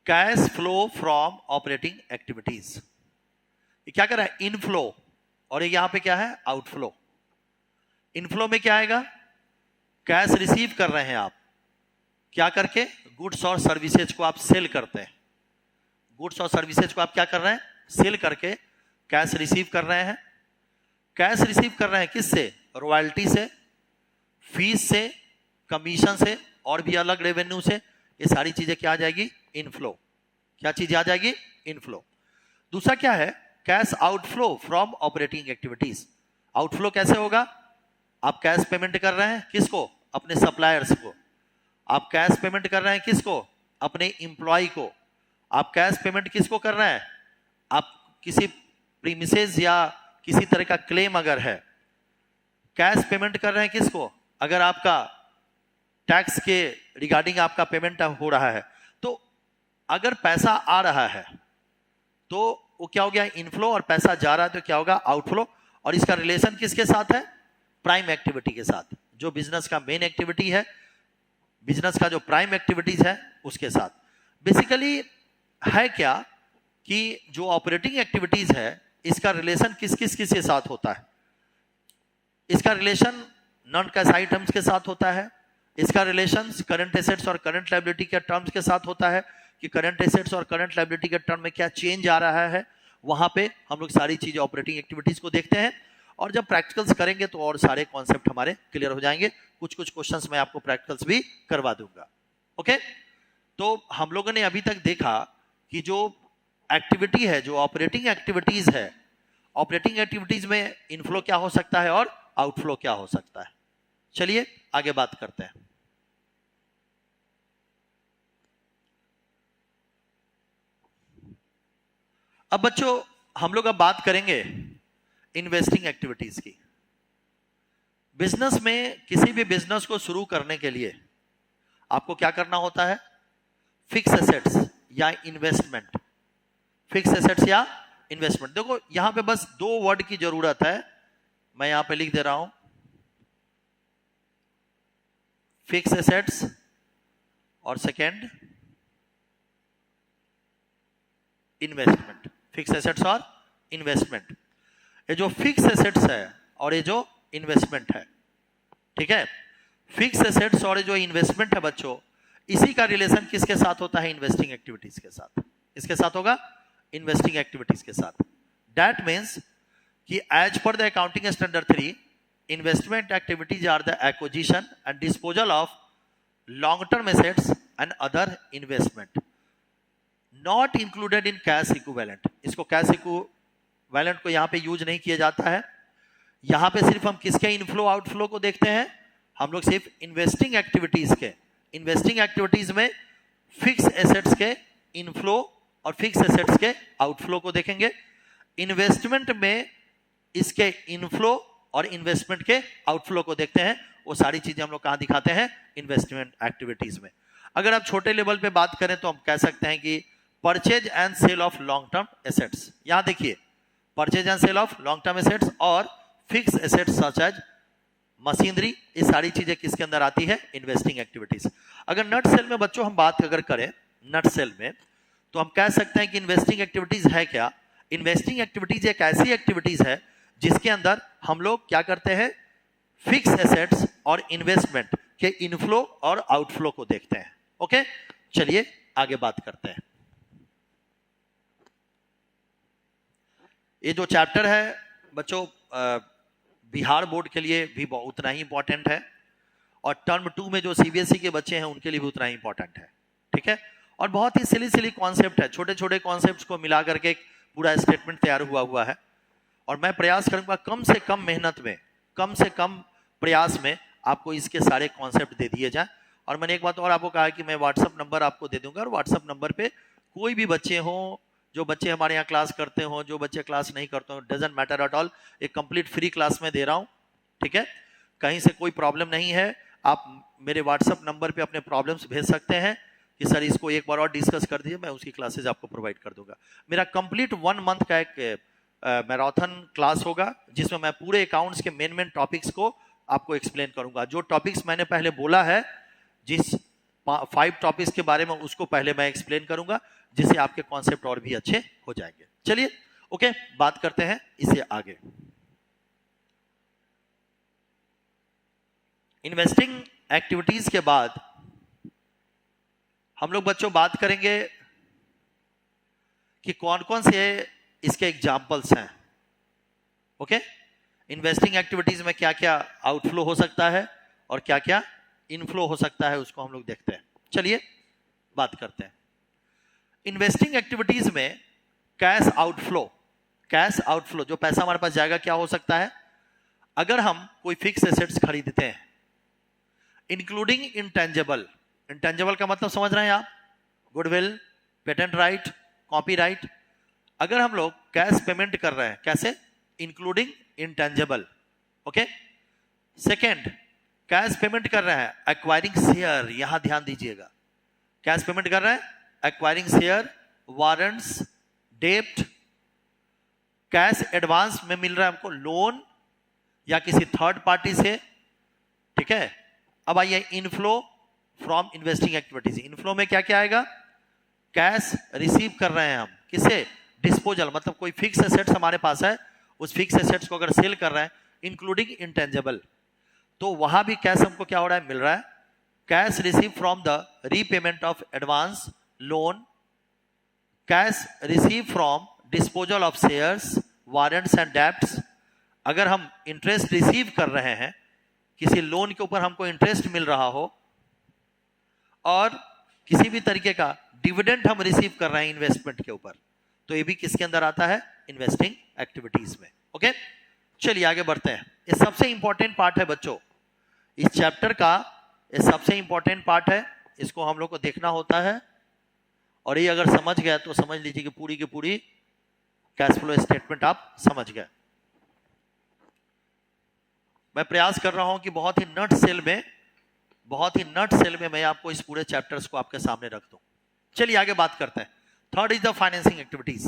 [SPEAKER 1] cash flow from operating activities. ये क्या कर रहा है, इनफ्लो, और ये यहां पे क्या है, आउटफ्लो। इनफ्लो में क्या आएगा, कैश रिसीव कर रहे हैं आप, क्या करके, गुड्स और सर्विसेज को आप सेल करते हैं। गुड्स और सर्विसेज को आप क्या कर रहे हैं, सेल करके कैश रिसीव कर रहे हैं। कैश रिसीव कर रहे हैं किससे, रॉयल्टी से, फीस से, कमीशन से, और भी अलग रेवेन्यू से। ये सारी चीजें क्या आ जाएगी, इनफ्लो। क्या चीजें आ जाएगी, इनफ्लो। दूसरा क्या है, cash outflow from operating activities. Outflow कैसे होगा, आप कैश पेमेंट कर रहे हैं किसको, अपने सप्लायर्स को। आप कैश पेमेंट कर रहे हैं किसको, अपने इंप्लॉय को। आप कैश पेमेंट किसको कर रहे हैं, आप किसी प्रीमिसेस या किसी तरह का क्लेम अगर है, कैश पेमेंट कर रहे हैं किसको, अगर आपका टैक्स के रिगार्डिंग आपका पेमेंट हो रहा है, तो अगर पैसा आ रहा है तो वो क्या हो गया, इनफ्लो, और पैसा जा रहा है तो क्या होगा, आउटफ्लो। और इसका रिलेशन किसके साथ है, प्राइम एक्टिविटी के साथ। जो बिजनेस का मेन एक्टिविटी है, बिजनेस का जो प्राइम एक्टिविटीज है उसके साथ। बेसिकली है क्या कि जो ऑपरेटिंग एक्टिविटीज है इसका रिलेशन किस किस किस के साथ होता है। इसका रिलेशन नॉन कैश आइटम्स के साथ होता है, इसका रिलेशन करंट एसेट्स और करंट लायबिलिटी के टर्म्स के साथ होता है, कि करंट एसेट्स और करंट लायबिलिटी के टर्म में क्या चेंज आ रहा है, वहां पे हम लोग सारी चीजें ऑपरेटिंग एक्टिविटीज को देखते हैं। और जब प्रैक्टिकल्स करेंगे तो और सारे कॉन्सेप्ट हमारे क्लियर हो जाएंगे। कुछ कुछ क्वेश्चंस मैं आपको प्रैक्टिकल्स भी करवा दूंगा। ओके, तो हम लोगों ने अभी तक देखा कि जो एक्टिविटी है, जो ऑपरेटिंग एक्टिविटीज है, ऑपरेटिंग एक्टिविटीज में इनफ्लो क्या हो सकता है और आउटफ्लो क्या हो सकता है। चलिए आगे बात करते हैं। अब बच्चों हम लोग अब बात करेंगे इन्वेस्टिंग एक्टिविटीज की। बिजनेस में, किसी भी बिजनेस को शुरू करने के लिए आपको क्या करना होता है? फिक्स एसेट्स या इन्वेस्टमेंट। फिक्स एसेट्स या इन्वेस्टमेंट। देखो यहां पे बस दो वर्ड की जरूरत है, मैं यहां पे लिख दे रहा हूं, फिक्स एसेट्स और सेकेंड इन्वेस्टमेंट। फिक्स एसेट्स और इन्वेस्टमेंट। ये जो फिक्स एसेट्स है और ये जो इन्वेस्टमेंट है, ठीक है, फिक्स एसेट्स और ये जो इन्वेस्टमेंट है बच्चों, इसी का रिलेशन किसके साथ होता है? इन्वेस्टिंग एक्टिविटीज के साथ। इसके साथ होगा इन्वेस्टिंग एक्टिविटीज के साथ। दैट मीन्स कि as per the accounting standard 3, investment activities are the acquisition and disposal of long term assets and other investment not included in cash equivalent. इसको कैश इक्विवेलेंट को यहां पे यूज नहीं किया जाता है। यहां पे सिर्फ हम किसके इनफ्लो आउटफ्लो को देखते हैं? हम लोग सिर्फ इन्वेस्टिंग एक्टिविटीज के, इन्वेस्टिंग एक्टिविटीज में फिक्स एसेट्स के इनफ्लो और फिक्स एसेट्स के आउटफ्लो को देखेंगे। इन्वेस्टमेंट में इसके इनफ्लो और इन्वेस्टमेंट के आउटफ्लो को देखते हैं। वो सारी चीजें हम लोग कहां दिखाते हैं? इन्वेस्टमेंट एक्टिविटीज में। अगर आप छोटे लेवल पे बात करें तो हम कह सकते हैं कि purchase and sale of long term assets. यहां देखिए, purchase and sale of long term assets और fix assets such as machinery, ये सारी चीजें किसके अंदर आती है? Investing activities. अगर नट सेल में बच्चों हम बात अगर करें नट सेल में, तो हम कह सकते हैं कि इन्वेस्टिंग एक्टिविटीज है क्या? इन्वेस्टिंग एक्टिविटीज एक ऐसी एक्टिविटीज है जिसके अंदर हम लोग क्या करते हैं? फिक्स एसेट्स और इन्वेस्टमेंट के इनफ्लो और आउटफ्लो को देखते हैं। ओके, चलिए आगे बात करते हैं। ये जो चैप्टर है बच्चों बिहार बोर्ड के लिए भी उतना ही इंपॉर्टेंट है और टर्म 2 में जो सीबीएसई के बच्चे हैं उनके लिए भी उतना ही इंपॉर्टेंट है, ठीक है। और बहुत ही सिली कॉन्सेप्ट है, छोटे छोटे कॉन्सेप्ट्स को मिला करके एक पूरा स्टेटमेंट तैयार हुआ है। और मैं प्रयास करूंगा कम से कम मेहनत में, कम से कम प्रयास में आपको इसके सारे कॉन्सेप्ट दे दिए जाए। और मैंने एक बात और आपको कहा कि मैं व्हाट्सअप नंबर आपको दे दूंगा और व्हाट्सअप नंबर पे कोई भी बच्चे हों, जो बच्चे हमारे यहाँ क्लास करते हो, जो बच्चे क्लास नहीं करते हो, डजंट मैटर एट ऑल, एक कंप्लीट फ्री क्लास में दे रहा हूँ, ठीक है। कहीं से कोई प्रॉब्लम नहीं है, आप मेरे व्हाट्सएप नंबर पे अपने प्रॉब्लम्स भेज सकते हैं कि सर इसको एक बार और डिस्कस कर दीजिए, मैं उसकी क्लासेज आपको प्रोवाइड कर दूंगा। मेरा कंप्लीट 1 मंथ का एक मैराथन क्लास होगा जिसमें मैं पूरे अकाउंट्स के मेन टॉपिक्स को आपको एक्सप्लेन करूंगा। जो टॉपिक्स मैंने पहले बोला है, जिस 5 टॉपिक्स के बारे में, उसको पहले मैं एक्सप्लेन करूंगा, जिससे आपके कॉन्सेप्ट और भी अच्छे हो जाएंगे। चलिए ओके, बात करते हैं इससे आगे। इन्वेस्टिंग एक्टिविटीज के बाद हम लोग बच्चों बात करेंगे कि कौन कौन से इसके एग्जाम्पल्स हैं। ओके, इन्वेस्टिंग एक्टिविटीज में क्या क्या आउटफ्लो हो सकता है और क्या क्या इनफ्लो हो सकता है, उसको हम लोग देखते हैं। चलिए बात करते हैं। इन्वेस्टिंग एक्टिविटीज में कैश आउटफ्लो, जो पैसा हमारे पास जाएगा, क्या हो सकता है? अगर हम कोई फिक्स एसेट्स खरीदते हैं, इंक्लूडिंग इंटेंजिबल का मतलब समझ रहे हैं आप? Goodwill, patent right, copyright. अगर हम लोग कैश पेमेंट कर रहे हैं, कैसे? Including intangible. Okay. Second, cash payment कर रहे हैं एक्वायरिंग शेयर, यहां ध्यान दीजिएगा, कैश पेमेंट कर रहे हैं एक्वायरिंग शेयर, वारंट्स, डेप्ट, कैश एडवांस में मिल रहा है हमको लोन या किसी थर्ड पार्टी से, ठीक है। अब आइए inflow from investing activities. Inflow में क्या क्या आएगा? कैश रिसीव कर रहे हैं हम, किसे? डिस्पोजल, मतलब कोई फिक्स एसेट्स हमारे पास है, उस फिक्स एसेट्स को अगर सेल कर रहे हैं, इंक्लूडिंग इंटेंजिबल, तो वहां भी कैश हमको क्या हो रहा है? मिल रहा है। Cash receive from the repayment of advance loan, cash receive from disposal of shares, warrants and debts, अगर हम इंटरेस्ट रिसीव कर रहे हैं, किसी लोन के ऊपर हमको इंटरेस्ट मिल रहा हो और किसी भी तरीके का डिविडेंड हम रिसीव कर रहे हैं इन्वेस्टमेंट के ऊपर, तो ये भी किसके अंदर आता है? इन्वेस्टिंग एक्टिविटीज में। ओके, चलिए आगे बढ़ते हैं। ये सबसे इंपॉर्टेंट पार्ट है बच्चों, इस चैप्टर का ये सबसे इंपॉर्टेंट पार्ट है, इसको हम लोग को देखना होता है। और ये अगर समझ गए तो समझ लीजिए कि पूरी की पूरी कैश फ्लो स्टेटमेंट आप समझ गए। मैं प्रयास कर रहा हूं कि बहुत ही नट सेल में मैं आपको इस पूरे चैप्टर्स को आपके सामने रख दूं। चलिए आगे बात करते हैं। Third is the financing activities.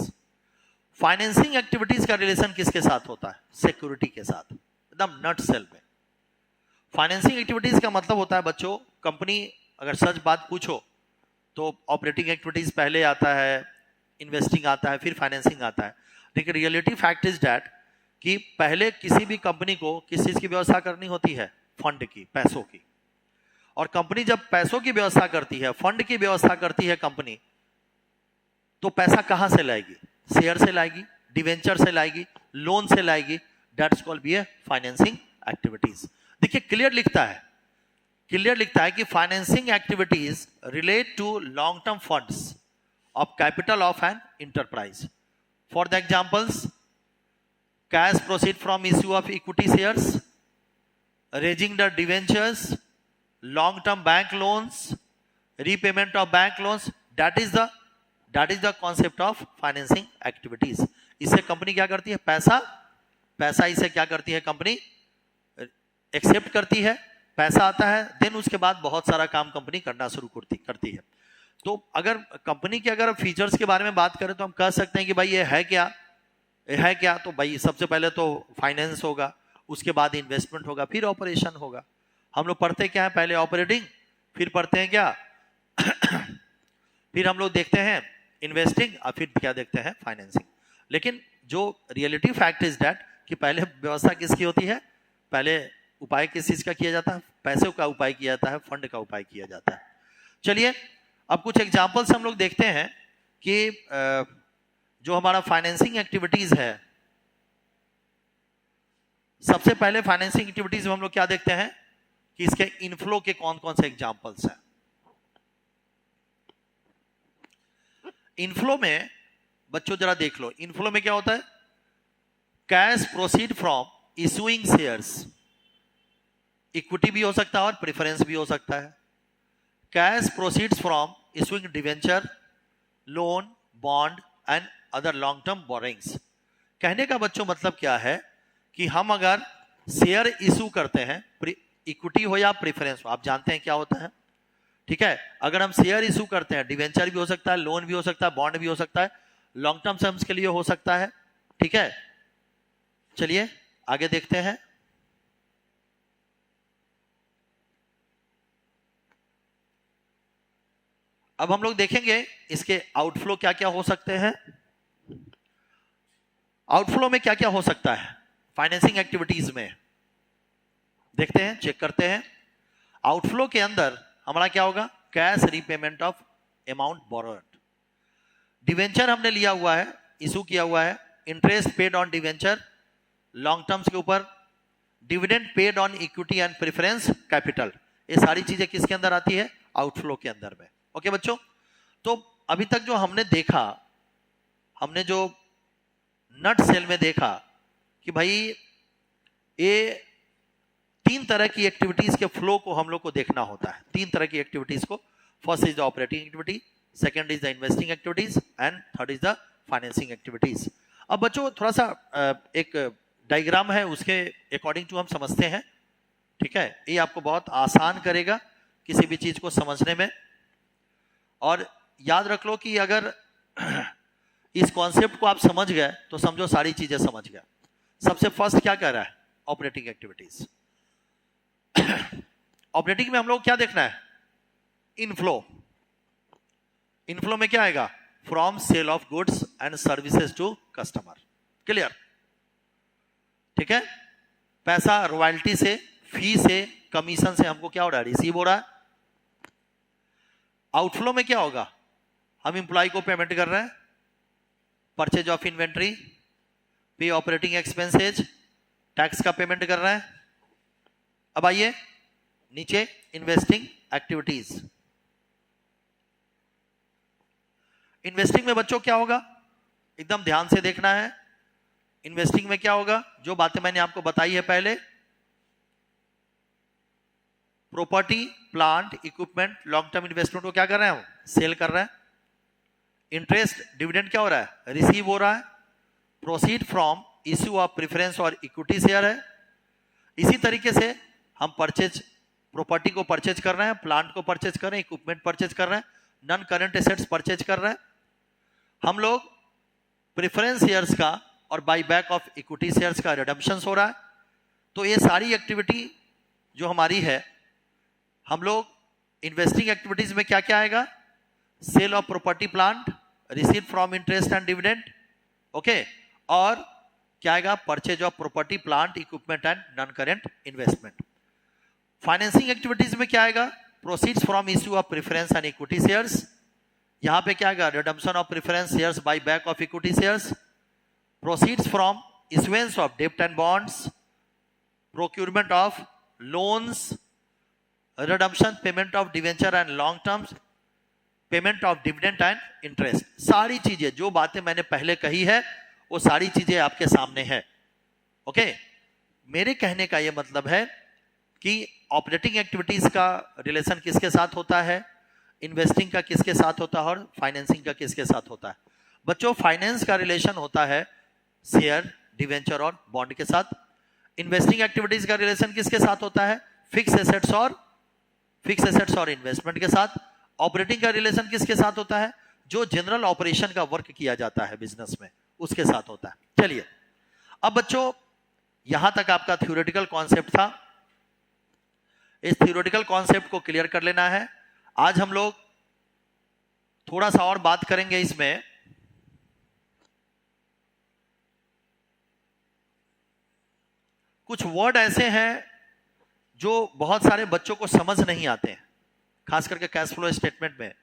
[SPEAKER 1] Financing activities का रिलेशन किसके साथ होता है? सिक्योरिटी के साथ, एकदम नट सेल में। फाइनेंसिंग एक्टिविटीज का मतलब होता है बच्चों, कंपनी अगर सच बात पूछो तो ऑपरेटिंग एक्टिविटीज पहले आता है, इन्वेस्टिंग आता है, फिर फाइनेंसिंग आता है। लेकिन रियलिटी फैक्ट इज दैट कि पहले किसी भी कंपनी को किस चीज की व्यवस्था करनी होती है? फंड की, पैसों की। और कंपनी जब पैसों की व्यवस्था करती है, फंड की व्यवस्था करती है कंपनी, तो पैसा कहां से लाएगी? शेयर से लाएगी, डिवेंचर से लाएगी, लोन से लाएगी। That's called be a financing activities. देखिए क्लियर लिखता है कि financing activities relate to long term funds of capital of an enterprise. For the examples, cash proceed from issue of equity shares, raising the debentures, long term bank loans, repayment of bank loans. That is the concept of financing activities. इससे company क्या करती है? पैसा इसे क्या करती है? Company accept करती है, पैसा आता है, देन उसके बाद बहुत सारा काम कंपनी करना शुरू करती है। तो अगर कंपनी के अगर फीचर्स के बारे में बात करें तो हम कह सकते हैं कि भाई ये है क्या? तो भाई सबसे पहले तो फाइनेंस होगा, उसके बाद इन्वेस्टमेंट होगा, फिर ऑपरेशन होगा। हम लोग पढ़ते क्या है? पहले ऑपरेटिंग, फिर पढ़ते हैं क्या? फिर हम लोग देखते हैं इन्वेस्टिंग, और फिर क्या देखते हैं? फाइनेंसिंग। लेकिन जो रियलिटी फैक्ट इज दैट कि पहले व्यवस्था किसकी होती है? पहले उपाय किस चीज का किया जाता है? पैसे का उपाय किया जाता है, फंड का उपाय किया जाता है। चलिए अब कुछ एग्जाम्पल्स हम लोग देखते हैं कि जो हमारा फाइनेंसिंग एक्टिविटीज है, सबसे पहले फाइनेंसिंग एक्टिविटीज में हम लोग क्या देखते हैं कि इसके इनफ्लो के कौन कौन से एग्जांपल्स हैं। इनफ्लो में बच्चों जरा देख लो, इनफ्लो में क्या होता है? Cash proceed from issuing shares, equity भी हो सकता है और प्रेफरेंस भी हो सकता है। Cash proceeds from issuing debenture, loan, bond and other long term borrowings. कहने का बच्चों मतलब क्या है कि हम अगर शेयर इशू करते हैं, इक्विटी हो या प्रेफरेंस हो, आप जानते हैं क्या होता है, ठीक है? अगर हम शेयर इशू करते हैं, डिवेंचर भी हो सकता है, लोन भी हो सकता है, बॉन्ड भी हो सकता है, लॉन्ग टर्म सम्स के लिए हो सकता है, ठीक है? चलिए आगे देखते हैं। अब हम लोग देखेंगे इसके आउटफ्लो क्या क्या हो सकते हैं। आउटफ्लो में क्या क्या हो सकता है फाइनेंसिंग एक्टिविटीज में, देखते हैं, चेक करते हैं। आउटफ्लो के अंदर हमारा क्या होगा? Cash repayment of amount borrowed. Debenture हमने लिया हुआ है, इशू किया हुआ है, interest paid on debenture long terms के ऊपर, dividend paid on equity and preference capital. ये सारी चीजें किसके अंदर आती है? आउटफ्लो के अंदर में। ओके बच्चों, तो अभी तक जो हमने देखा, हमने जो नट सेल में देखा कि भाई ये तीन तरह की एक्टिविटीज के फ्लो को हम लोग को देखना होता है। तीन तरह की एक्टिविटीज को, first is the operating activity, second is the investing activities and third is the financing activities. अब बच्चों थोड़ा सा एक डायग्राम है, उसके अकॉर्डिंग टू हम समझते हैं, ठीक है? ये आपको बहुत आसान करेगा किसी भी चीज को समझने में। और याद रख लो कि अगर इस कॉन्सेप्ट को आप समझ गए तो समझो सारी चीजें समझ गए। सबसे फर्स्ट क्या कह रहा है? Operating activities. ऑपरेटिंग में हम लोग क्या देखना है? इनफ्लो। इनफ्लो में क्या आएगा? From sale of goods and services to customer. Clear? ठीक है? पैसा रॉयल्टी से, फी से, कमीशन से हमको क्या हो रहा है? रिसीव हो रहा है। आउटफ्लो में क्या होगा? हम एम्प्लॉय को पेमेंट कर रहे हैं, परचेज ऑफ इन्वेंट्री, पे ऑपरेटिंग एक्सपेंसेज, टैक्स का पेमेंट कर रहे हैं। अब आइए नीचे, इन्वेस्टिंग एक्टिविटीज। इन्वेस्टिंग में बच्चों क्या होगा, एकदम ध्यान से देखना है। इन्वेस्टिंग में क्या होगा, जो बातें मैंने आपको बताई है पहले, property, plant, equipment, long term investment को क्या कर रहे हैं, सेल कर रहे हैं। इंटरेस्ट, डिविडेंड क्या हो रहा है, रिसीव हो रहा है। Proceed from issue of preference और इक्विटी शेयर है। इसी तरीके से हम परचेज, प्रॉपर्टी को परचेज कर रहे हैं, प्लांट को परचेज कर रहे हैं, इक्विपमेंट परचेज कर रहे हैं, नॉन करंट एसेट्स परचेज कर रहे हैं। हम लोग प्रेफरेंस शेयर्स का और by back of equity shares का रिडम्पशन हो रहा है। तो ये सारी एक्टिविटी जो हमारी है, हम लोग इन्वेस्टिंग एक्टिविटीज में क्या क्या आएगा, sale of property plant, receive from interest and dividend, okay, और क्या आएगा, purchase of property plant equipment and non current investment. Financing activities में क्या आएगा, proceeds from issue of preference and equity shares. यहां पे क्या आएगा, redemption of preference shares buy back of equity shares. Proceeds from issuance of डेब्ट and bonds, procurement of loans, redemption, payment of debenture and long terms, payment of dividend and interest. सारी चीजें जो बातें मैंने पहले कही है वो सारी चीजें आपके सामने है। ओके, मेरे कहने का यह मतलब है कि ऑपरेटिंग एक्टिविटीज का रिलेशन किसके साथ होता है, इन्वेस्टिंग का किसके साथ होता है, और फाइनेंसिंग का किसके साथ होता है। बच्चों, फाइनेंस का रिलेशन होता है शेयर, डिवेंचर और बॉन्ड के साथ। इन्वेस्टिंग एक्टिविटीज का रिलेशन किसके साथ होता है, फिक्स एसेट्स और इन्वेस्टमेंट के साथ। ऑपरेटिंग का रिलेशन किसके साथ होता है, जो जनरल ऑपरेशन का वर्क किया जाता है बिजनेस में, उसके साथ होता है। चलिए, अब बच्चों यहां तक आपका थ्योरेटिकल कॉन्सेप्ट था। इस थ्योरेटिकल कॉन्सेप्ट को क्लियर कर लेना है। आज हम लोग थोड़ा सा और बात करेंगे इसमें, कुछ वर्ड ऐसे हैं जो बहुत सारे बच्चों को समझ नहीं आते हैं, खास करके कैश फ्लो स्टेटमेंट में।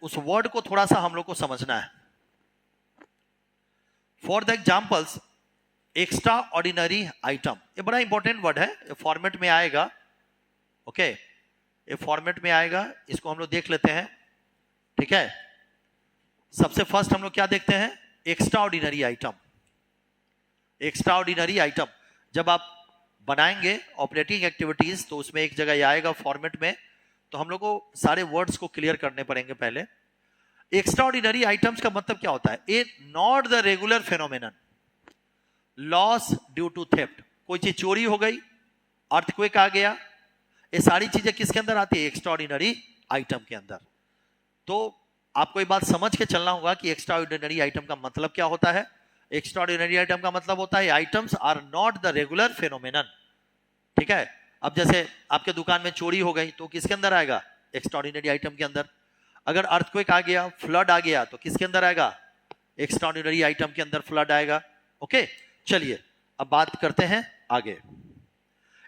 [SPEAKER 1] उस वर्ड को थोड़ा सा हम लोग को समझना है। For the examples, extra ordinary item, ये बड़ा इंपॉर्टेंट वर्ड है, ये फॉर्मेट में आएगा। ओके, ये फॉर्मेट में आएगा, इसको हम लोग देख लेते हैं। ठीक है, सबसे फर्स्ट हम लोग क्या देखते हैं, extra ordinary item. Extra ordinary item जब आप बनाएंगे ऑपरेटिंग एक्टिविटीज, तो उसमें एक जगह आएगा फॉर्मेट में, तो हम लोग को सारे वर्ड्स को क्लियर करने पड़ेंगे पहले। एक्स्ट्रा ऑर्डिनरी आइटम्स का मतलब क्या होता है, a not the regular phenomenon, loss due to theft, कोई चीज चोरी हो गई, अर्थक्वेक आ गया, ये सारी चीजें किसके अंदर आती है, एक्स्ट्रा ऑर्डिनरी आइटम के अंदर। तो आपको ये बात समझ के चलना होगा कि एक्स्ट्रा ऑर्डिनरी आइटम का मतलब क्या होता है। एक्स्ट्रा ऑर्डिनरी आइटम का मतलब होता है items are not the regular phenomenon. ठीक है, अब जैसे आपके दुकान में चोरी हो गई तो किसके अंदर आएगा, एक्स्ट्रा ऑर्डिनरी आइटम के अंदर। अगर अर्थक्वेक आ गया, फ्लड आ गया, तो किसके अंदर आएगा, एक्स्ट्रा ऑर्डिनरी आइटम के अंदर फ्लड आएगा। ओके, चलिए अब बात करते हैं आगे।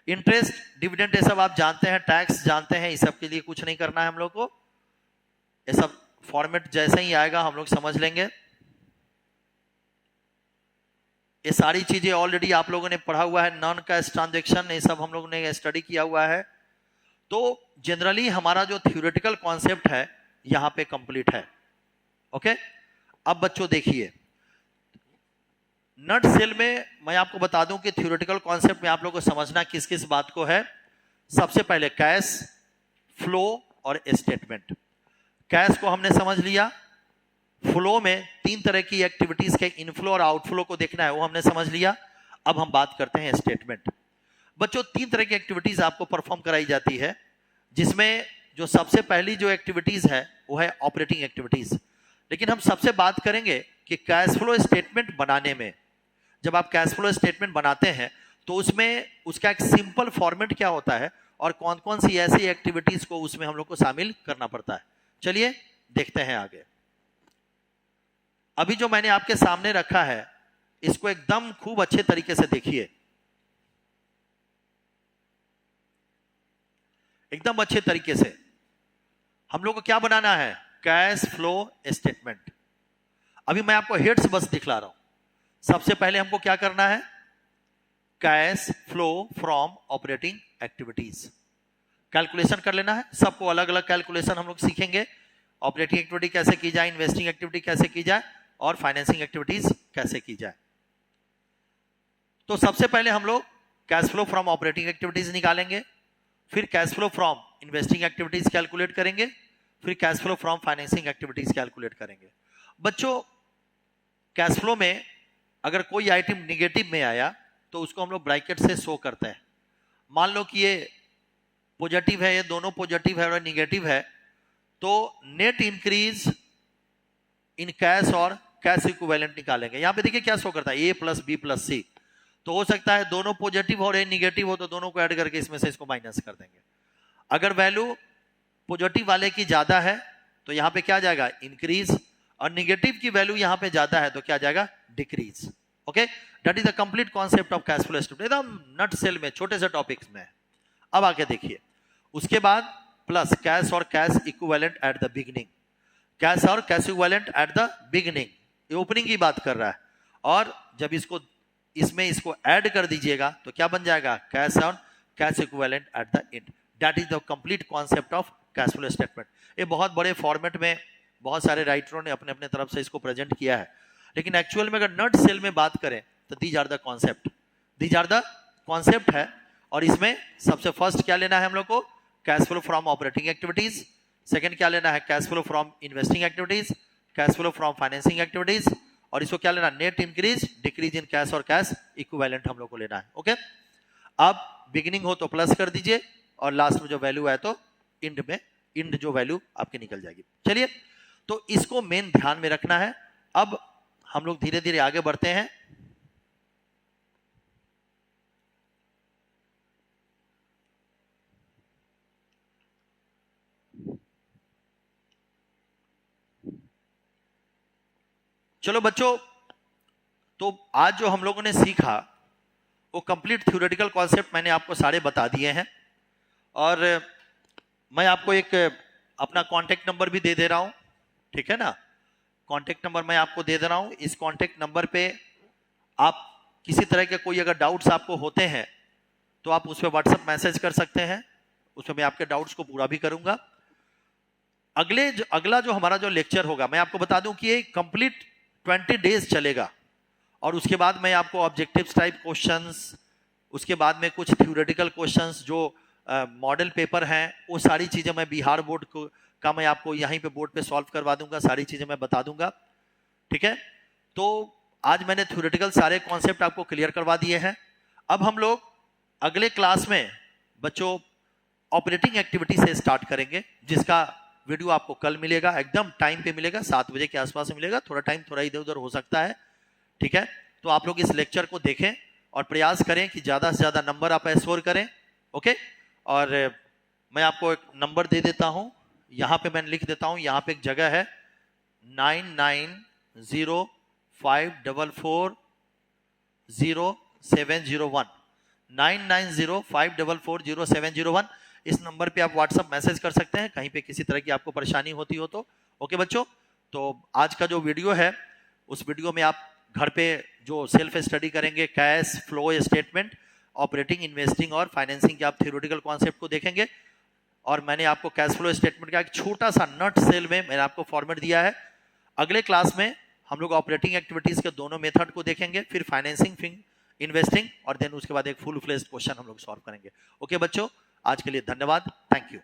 [SPEAKER 1] इंटरेस्ट, डिविडेंड, ये सब आप जानते हैं, टैक्स जानते हैं, इस सब के लिए कुछ नहीं करना है हम लोग को, ये सब फॉर्मेट जैसे ही आएगा हम लोग समझ लेंगे। ये सारी चीजें ऑलरेडी आप लोगों ने पढ़ा हुआ है, नॉन कैश ट्रांजैक्शन, ये सब हम लोगों ने स्टडी किया हुआ है। तो जनरली हमारा जो थ्योरेटिकल कॉन्सेप्ट है यहां पे कंप्लीट है। ओके, अब बच्चों देखिए, नट सेल में मैं आपको बता दूं कि थ्योरेटिकल कॉन्सेप्ट में आप लोगों को समझना किस किस बात को है। सबसे पहले कैश फ्लो और स्टेटमेंट। कैश को हमने समझ लिया, फ्लो में तीन तरह की एक्टिविटीज के इनफ्लो और आउटफ्लो को देखना है, वो हमने समझ लिया। अब हम बात करते हैं स्टेटमेंट। बच्चों, तीन तरह की एक्टिविटीज आपको परफॉर्म कराई जाती है, जिसमें जो सबसे पहली जो एक्टिविटीज है वो है ऑपरेटिंग एक्टिविटीज। लेकिन हम सबसे बात करेंगे कि कैश फ्लो स्टेटमेंट बनाने में, जब आप कैश फ्लो स्टेटमेंट बनाते हैं तो उसमें उसका एक सिंपल फॉर्मेट क्या होता है और कौन कौन सी ऐसी एक्टिविटीज को उसमें हम लोग को शामिल करना पड़ता है। चलिए देखते हैं आगे। अभी जो मैंने आपके सामने रखा है इसको एकदम खूब अच्छे तरीके से देखिए, एकदम अच्छे तरीके से। हम लोग को क्या बनाना है, कैश फ्लो स्टेटमेंट। अभी मैं आपको हेड्स बस दिखला रहा हूं, सबसे पहले हमको क्या करना है, cash flow from operating activities calculation कर लेना है। सबको अलग अलग कैलकुलेशन हम लोग सीखेंगे, ऑपरेटिंग एक्टिविटी कैसे की जाए, इन्वेस्टिंग एक्टिविटी कैसे की जाए और फाइनेंसिंग एक्टिविटीज कैसे की जाए। तो सबसे पहले हम लोग cash flow from operating activities निकालेंगे, फिर cash flow from investing activities calculate करेंगे, फिर cash flow from financing activities calculate करेंगे। बच्चों, कैश फ्लो में अगर कोई आइटम निगेटिव में आया तो उसको हम लोग ब्रैकेट से शो करते हैं। मान लो कि ये पॉजिटिव है, ये दोनों पॉजिटिव है और निगेटिव है, तो नेट इंक्रीज इन कैश और कैश इक्विवेलेंट निकालेंगे। यहां पे देखिए क्या शो करता है, ए प्लस बी प्लस सी। तो हो सकता है दोनों पॉजिटिव और ए निगेटिव हो तो दोनों को ऐड करके इसमें से इसको माइनस कर देंगे। अगर वैल्यू पॉजिटिव वाले की ज्यादा है तो यहां पे क्या जाएगा, इंक्रीज, और निगेटिव की वैल्यू यहां पे ज्यादा है तो क्या जाएगा, decrease. Okay, that is the complete concept of cash flow statement, एकदम नट सेल में छोटे से टॉपिक्स में। अब आके देखिए, उसके बाद प्लस कैश और cash equivalent at the beginning, cash और cash equivalent at the beginning, ये ओपनिंग की बात कर रहा है। और जब इसको इसमें इसको ऐड कर दीजिएगा तो क्या बन जाएगा, कैश और cash equivalent at the end. That is the complete concept of cash flow statement. ये बहुत बड़े फॉर्मेट में बहुत सारे राइटरों ने अपने अपने तरफ से इसको प्रेजेंट किया है, लेकिन एक्चुअल में अगर नट सेल में बात करें तो these are the concept, these are the concept है। और इसमें सबसे फर्स्ट क्या लेना है हम लोग को, cash flow from operating activities. Second क्या लेना है, cash flow from investing activities, cash flow from financing activities, और इसको क्या लेना, net increase decrease in cash और कैश इक्विवेलेंट हम लोग को लेना है। ओके, अब बिगिनिंग हो तो प्लस कर दीजिए और लास्ट में जो वैल्यू है तो इंड में, इंड जो वैल्यू आपकी निकल जाएगी। चलिए, तो इसको मेन ध्यान में रखना है। अब हम लोग धीरे धीरे आगे बढ़ते हैं। चलो बच्चों, तो आज जो हम लोगों ने सीखा वो कंप्लीट थ्योरेटिकल कॉन्सेप्ट मैंने आपको सारे बता दिए हैं, और मैं आपको एक अपना कांटेक्ट नंबर भी दे दे रहा हूं, ठीक है ना। कांटेक्ट नंबर मैं आपको दे दे रहा हूं। इस कांटेक्ट नंबर पे आप किसी तरह के कोई अगर डाउट्स आपको होते हैं तो आप उस पर व्हाट्सएप मैसेज कर सकते हैं, उसमें मैं आपके डाउट्स को पूरा भी करूंगा। अगला जो हमारा जो लेक्चर होगा, मैं आपको बता दूं कि ये कंप्लीट 20 डेज चलेगा, और उसके बाद मैं आपको ऑब्जेक्टिव्स टाइप क्वेश्चंस, उसके बाद में कुछ थ्योरेटिकल क्वेश्चंस जो मॉडल पेपर हैं, वो सारी चीजें मैं बिहार बोर्ड का मैं आपको यहीं पे बोर्ड पे सॉल्व करवा दूंगा, सारी चीजें मैं बता दूंगा, ठीक है। तो आज मैंने थ्योरेटिकल सारे कॉन्सेप्ट आपको क्लियर करवा दिए हैं। अब हम लोग अगले क्लास में बच्चों ऑपरेटिंग एक्टिविटी से स्टार्ट करेंगे, जिसका वीडियो आपको कल मिलेगा, एकदम टाइम पे मिलेगा, 7 बजे के आसपास मिलेगा। थोड़ा टाइम थोड़ा इधर उधर हो सकता है, ठीक है। तो आप लोग इस लेक्चर को देखें और प्रयास करें कि ज्यादा से ज्यादा नंबर आप स्कोर करें, ओके। और मैं आपको एक नंबर दे देता हूं, यहां पे मैं लिख देता हूं, यहां पे एक जगह है 9905440701, 9905440701। इस नंबर पे आप व्हाट्सएप मैसेज कर सकते हैं कहीं पे किसी तरह की आपको परेशानी होती हो तो। ओके बच्चों, तो आज का जो वीडियो है उस वीडियो में आप घर पे जो सेल्फ स्टडी करेंगे, cash flow statement, operating, investing और फाइनेंसिंग के आप थ्योरेटिकल कॉन्सेप्ट को देखेंगे। और मैंने आपको कैश फ्लो स्टेटमेंट का एक छोटा सा नट सेल में मैंने आपको फॉर्मेट दिया है। अगले क्लास में हम लोग ऑपरेटिंग एक्टिविटीज के दोनों मेथड को देखेंगे, फिर फाइनेंसिंग, इन्वेस्टिंग, और देन उसके बाद एक फुल फ्लेज्ड क्वेश्चन हम लोग सॉल्व करेंगे। ओके बच्चों, आज के लिए धन्यवाद, थैंक यू।